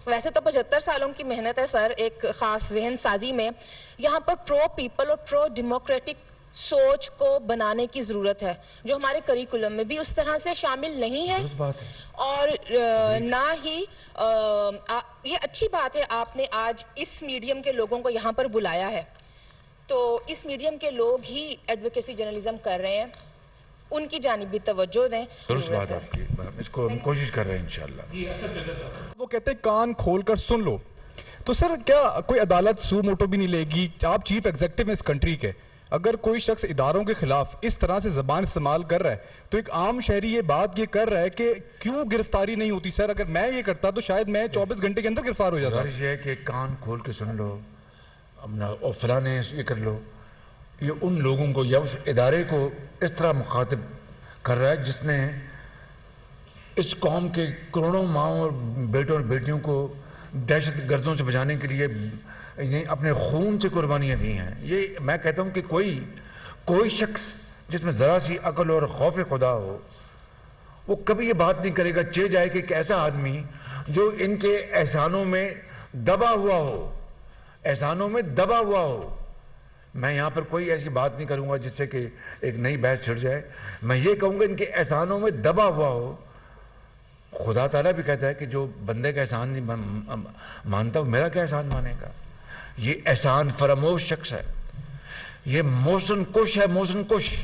ویسے تو 75 سالوں کی محنت ہے سر ایک خاص ذہن سازی میں. یہاں پر پرو پیپل اور پرو ڈیموکریٹک سوچ کو بنانے کی ضرورت ہے, جو ہمارے کریکولم میں بھی اس طرح سے شامل نہیں ہے, اور نہ ہی یہ اچھی بات ہے آپ نے آج اس میڈیم کے لوگوں کو یہاں پر بلایا ہے. تو اس میڈیم کے لوگ ہی ایڈوکیسی جرنلزم کر رہے ہیں, ان کی جانب بھی توجہ دیں. درست بات آپ کی, اس کو ہم کوشش کر رہے ہیں انشاءاللہ. وہ کہتے ہیں کان کھول کر سن لو, تو سر کیا کوئی عدالت سو موٹو بھی نہیں لے گی؟ آپ چیف ایگزیکٹو ہیں اس کنٹری کے, اگر کوئی شخص اداروں کے خلاف اس طرح سے زبان استعمال کر رہا ہے تو ایک عام شہری یہ بات یہ کر رہا ہے کہ کیوں گرفتاری نہیں ہوتی؟ سر اگر میں یہ کرتا تو شاید میں 24 گھنٹے کے اندر گرفتار ہو جاتا. یہ ہے کہ کان کھول کے سن لو, اور فلاں نے یہ کر لو. یہ ان لوگوں کو یا اس ادارے کو اس طرح مخاطب کر رہا ہے جس نے اس قوم کے کروڑوں ماؤں اور بیٹوں اور بیٹیوں کو دہشت گردوں سے بچانے کے لیے اپنے خون سے قربانیاں دی ہیں. یہ میں کہتا ہوں کہ کوئی شخص جس میں ذرا سی عقل اور خوف خدا ہو وہ کبھی یہ بات نہیں کرے گا چہ جائے کہ ایک ایسا آدمی جو ان کے احسانوں میں دبا ہوا ہو, احسانوں میں دبا ہوا ہو. میں یہاں پر کوئی ایسی بات نہیں کروں گا جس سے کہ ایک نئی بحث چھڑ جائے. میں یہ کہوں گا ان کے احسانوں میں دبا ہوا ہو. خدا تعالیٰ بھی کہتا ہے کہ جو بندے کا احسان نہیں مانتا وہ میرا کیا احسان مانے گا. یہ احسان فراموش شخص ہے, یہ موسن کش ہے, موسن کش.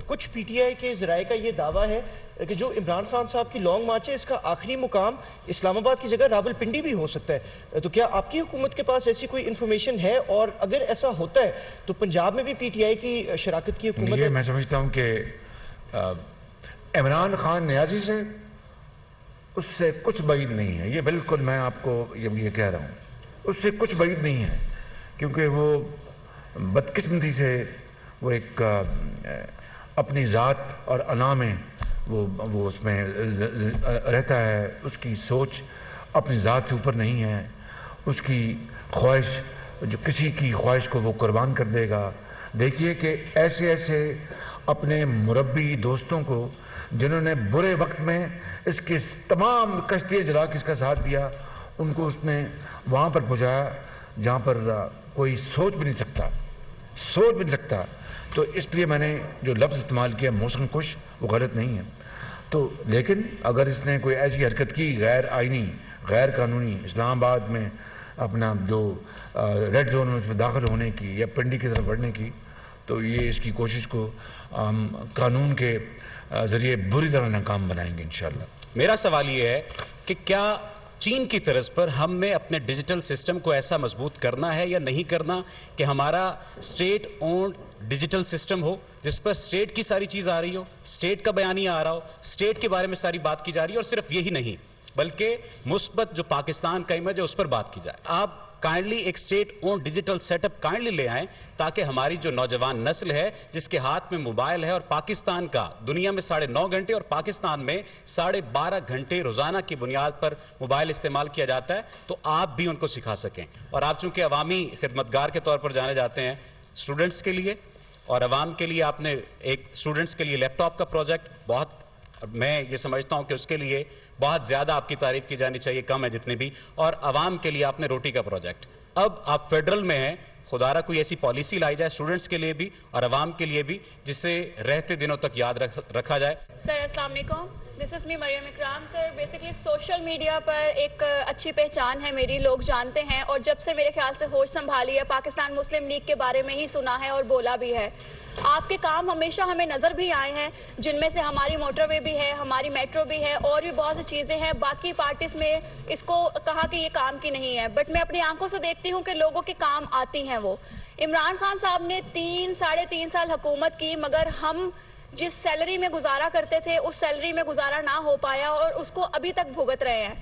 کچھ پی ٹی آئی کے ذرائع کا یہ دعویٰ ہے کہ جو عمران خان صاحب کی لانگ مارچ ہے اس کا آخری مقام اسلام آباد کی جگہ راول پنڈی بھی ہو سکتا ہے. تو کیا آپ کی حکومت کے پاس ایسی کوئی انفارمیشن ہے, اور اگر ایسا ہوتا ہے تو پنجاب میں بھی پی ٹی آئی کی شراکت کی حکومت ہے؟ میں سمجھتا ہوں کہ عمران خان نیازی سے اس سے کچھ بعید نہیں ہے. یہ بالکل میں آپ کو یہ کہہ رہا ہوں, اس سے کچھ بعید نہیں ہے, کیونکہ وہ بدقسمتی سے وہ ایک اپنی ذات اور انا میں وہ اس میں رہتا ہے. اس کی سوچ اپنی ذات سے اوپر نہیں ہے. اس کی خواہش, جو کسی کی خواہش کو وہ قربان کر دے گا. دیکھیے کہ ایسے اپنے مربی دوستوں کو جنہوں نے برے وقت میں اس کے تمام کشتی جلا کے اس کا ساتھ دیا, ان کو اس نے وہاں پر پہنچایا جہاں پر کوئی سوچ بھی نہیں سکتا. تو اس لیے میں نے جو لفظ استعمال کیا موسن کش, وہ غلط نہیں ہے. تو لیکن اگر اس نے کوئی ایسی حرکت کی غیر آئینی, غیر قانونی, اسلام آباد میں اپنا جو ریڈ زون میں اس میں داخل ہونے کی یا پنڈی کی طرف بڑھنے کی, تو یہ اس کی کوشش کو قانون کے ذریعے بری طرح ناکام بنائیں گے انشاءاللہ. میرا سوال یہ ہے کہ کیا چین کی طرز پر ہم نے اپنے ڈیجیٹل سسٹم کو ایسا مضبوط کرنا ہے یا نہیں کرنا کہ ہمارا اسٹیٹ اونڈ ڈیجیٹل سسٹم ہو جس پر اسٹیٹ کی ساری چیز آ رہی ہو, اسٹیٹ کا بیانیہ آ رہا ہو, اسٹیٹ کے بارے میں ساری بات کی جا رہی ہے, اور صرف یہی نہیں بلکہ مثبت جو پاکستان کا امیج ہے اس پر بات کی جائے. آپ کائنڈلی ایک state owned digital setup kindly لے آئیں تاکہ ہماری جو نوجوان نسل ہے جس کے ہاتھ میں موبائل ہے اور پاکستان کا دنیا میں 9.5 گھنٹے اور پاکستان میں 12.5 گھنٹے روزانہ کی بنیاد پر موبائل استعمال کیا جاتا ہے, تو آپ بھی ان کو سکھا سکیں. اور آپ چونکہ عوامی خدمتگار کے طور پر جانے جاتے ہیں اسٹوڈنٹس کے لیے اور عوام کے لیے, آپ نے ایک اسٹوڈنٹس کے لیے لیپ ٹاپ کا پروجیکٹ, بہت میں یہ سمجھتا ہوں کہ اس کے لیے بہت زیادہ آپ کی تعریف کی جانی چاہیے, کم ہے جتنے بھی, اور عوام کے لیے آپ نے روٹی کا پروجیکٹ. اب آپ فیڈرل میں ہیں خدا را کوئی ایسی پالیسی لائی جائے اسٹوڈنٹس کے لیے بھی اور عوام کے لیے بھی جسے رہتے دنوں تک یاد رکھا جائے. سر السلام علیکم, دس از می مریم اکرام. سر بیسکلی سوشل میڈیا پر ایک اچھی پہچان ہے میری, لوگ جانتے ہیں, اور جب سے میرے خیال سے ہوش سنبھالی ہے پاکستان مسلم لیگ کے بارے میں ہی سنا ہے اور بولا بھی ہے. آپ کے کام ہمیشہ ہمیں نظر بھی آئے ہیں, جن میں سے ہماری موٹر وے بھی ہے, ہماری میٹرو بھی ہے, اور بھی بہت سی چیزیں ہیں. باقی پارٹیز میں اس کو کہا کہ یہ کام کی نہیں ہے, بٹ میں اپنی آنکھوں سے دیکھتی ہوں کہ لوگوں کے کام آتی ہیں. وہ عمران خان صاحب نے 3-3.5 سال حکومت کی, مگر ہم جس سیلری میں گزارا کرتے تھے اس سیلری میں گزارا نہ ہو پایا, اور اس کو ابھی تک بھگت رہے ہیں.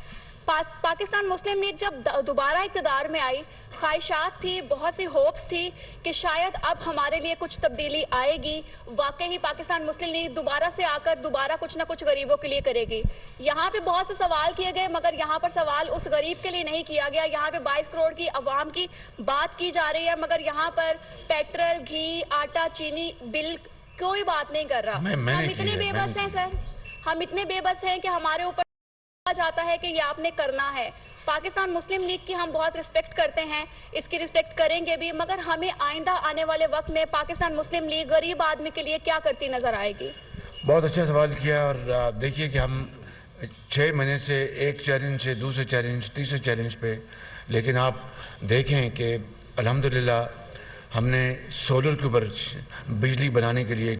پاکستان مسلم لیگ جب دوبارہ اقتدار میں آئی, خواہشات تھی, بہت سی ہوپس تھی کہ شاید اب ہمارے لیے کچھ تبدیلی آئے گی. واقعی پاکستان مسلم لیگ دوبارہ سے آ کر دوبارہ کچھ نہ کچھ غریبوں کے لیے کرے گی. یہاں پہ بہت سے سوال کیے گئے, مگر یہاں پر سوال اس غریب کے لیے نہیں کیا گیا. یہاں پہ 22 کروڑ کی عوام کی بات کی جا رہی ہے, مگر یہاں پر پیٹرول, گھی, آٹا, چینی بل کوئی بات نہیں کر رہا. ہم اتنے بے بس ہیں سر, ہم اتنے بے بس ہیں کہ ہمارے اوپر جاتا ہے کہ یہ آپ نے کرنا ہے. پاکستان مسلم لیگ کی ہم بہت رسپیکٹ کرتے ہیں, اس کی رسپیکٹ کریں گے بھی, مگر ہمیں آئندہ آنے والے وقت میں پاکستان مسلم لیگ غریب آدمی کے لیے کیا کرتی نظر آئے گی. بہت اچھا سوال کیا, اور دیکھیے کہ ہم 6 مہینے سے ایک چیلنج سے دوسرے چیلنج, تیسرے چیلنج پہ, لیکن آپ دیکھیں کہ الحمدللہ ہم نے سولر کے اوپر بجلی بنانے کے لیے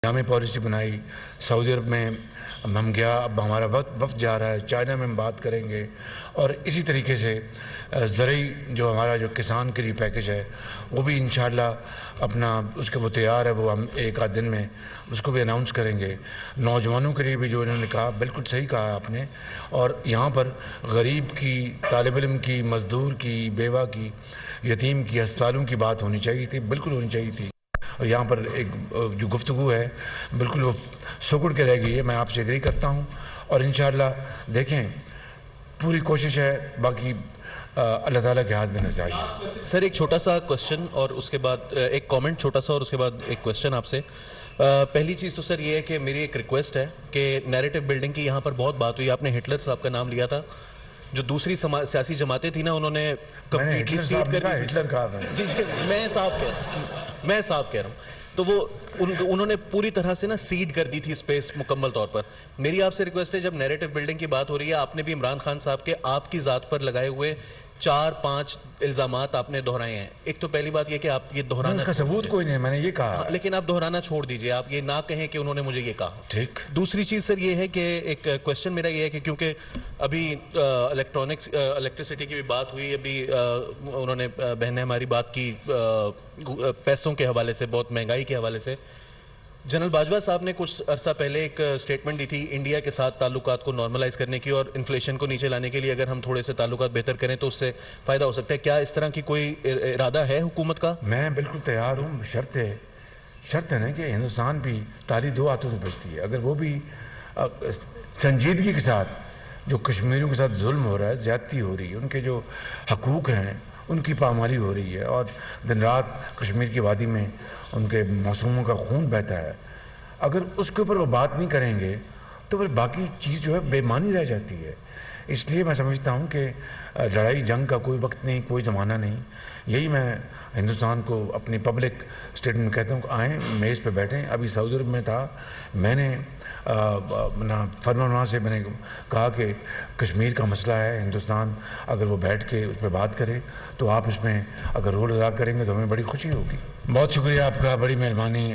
جامع پالیسی بنائی. سعودی عرب میں ہم گیا, اب ہمارا وفد جا رہا ہے, چائنا میں ہم بات کریں گے, اور اسی طریقے سے زرعی جو ہمارا جو کسان کے لیے پیکج ہے وہ بھی انشاءاللہ اپنا اس کے وہ تیار ہے, وہ ہم 1-8 دن میں اس کو بھی اناؤنس کریں گے. نوجوانوں کے لیے بھی جو انہوں نے کہا بالکل صحیح کہا آپ نے, اور یہاں پر غریب کی, طالب علم کی, مزدور کی, بیوہ کی, یتیم کی, ہسپتالوں کی بات ہونی چاہیے تھی, بالکل ہونی چاہیے تھی. اور یہاں پر ایک جو گفتگو ہے بالکل وہ سکڑ کے رہ گئی ہے. میں آپ سے ایگری کرتا ہوں, اور انشاءاللہ دیکھیں پوری کوشش ہے, باقی اللہ تعالیٰ کے ہاتھ میں نہ جائے. سر ایک چھوٹا سا کوشچن اور اس کے بعد ایک کامنٹ چھوٹا سا, اور اس کے بعد ایک کوشچن آپ سے. پہلی چیز تو سر یہ ہے کہ میری ایک ریکویسٹ ہے کہ نیریٹو بلڈنگ کی یہاں پر بہت بات ہوئی. آپ نے ہٹلر صاحب کا نام لیا تھا, جو دوسری سیاسی جماعتیں تھیں نا انہوں نے کمپلیٹلی سیٹ کر دی. ہٹلر کہا ہے جی جی, میں صاحب کہہ رہا ہوں, تو وہ انہوں نے پوری طرح سے نا سیڈ کر دی تھی اسپیس مکمل طور پر. میری آپ سے ریکویسٹ ہے, جب نیریٹو بلڈنگ کی بات ہو رہی ہے, آپ نے بھی عمران خان صاحب کے آپ کی ذات پر لگائے ہوئے 4-5 الزامات آپ نے دہرائے ہیں. ایک تو پہلی بات یہ کہ آپ یہ دہرانا, اس کا ثبوت کوئی نہیں, میں نے یہ کہا, لیکن آپ دہرانا چھوڑ دیجئے, آپ یہ نہ کہیں کہ انہوں نے مجھے یہ کہا. ٹھیک. دوسری چیز سر یہ ہے کہ ایک کوشچن میرا یہ ہے کہ کیونکہ ابھی الیکٹریسٹی کی بھی بات ہوئی, ابھی انہوں نے بہن نے ہماری بات کی پیسوں کے حوالے سے, بہت مہنگائی کے حوالے سے. جنرل باجوہ صاحب نے کچھ عرصہ پہلے ایک سٹیٹمنٹ دی تھی انڈیا کے ساتھ تعلقات کو نارملائز کرنے کی اور انفلیشن کو نیچے لانے کے لیے اگر ہم تھوڑے سے تعلقات بہتر کریں تو اس سے فائدہ ہو سکتا ہے. کیا اس طرح کی کوئی ارادہ ہے حکومت کا؟ میں بالکل تیار ہوں. شرط ہے نا کہ ہندوستان بھی تالی 2 ہاتھوں سے بچتی ہے. اگر وہ بھی سنجیدگی کے ساتھ جو کشمیریوں کے ساتھ ظلم ہو رہا ہے, زیادتی ہو رہی ہے, ان کے جو حقوق ہیں ان کی پامالی ہو رہی ہے, اور دن رات کشمیر کی وادی میں ان کے معصوموں کا خون بہتا ہے, اگر اس کے اوپر وہ بات نہیں کریں گے تو پھر باقی چیز جو ہے بے معنی رہ جاتی ہے. اس لیے میں سمجھتا ہوں کہ لڑائی جنگ کا کوئی وقت نہیں, کوئی زمانہ نہیں. یہی میں ہندوستان کو اپنی پبلک اسٹیٹمنٹ کہتا ہوں کہ آئیں میز پہ بیٹھیں. ابھی سعودی عرب میں تھا, میں نے فرمانروا سے میں نے کہا کہ کشمیر کا مسئلہ ہے, ہندوستان اگر وہ بیٹھ کے اس پہ بات کرے تو آپ اس میں اگر رول ادا کریں گے تو ہمیں بڑی خوشی ہوگی. بہت شکریہ آپ کا, بڑی مہربانی.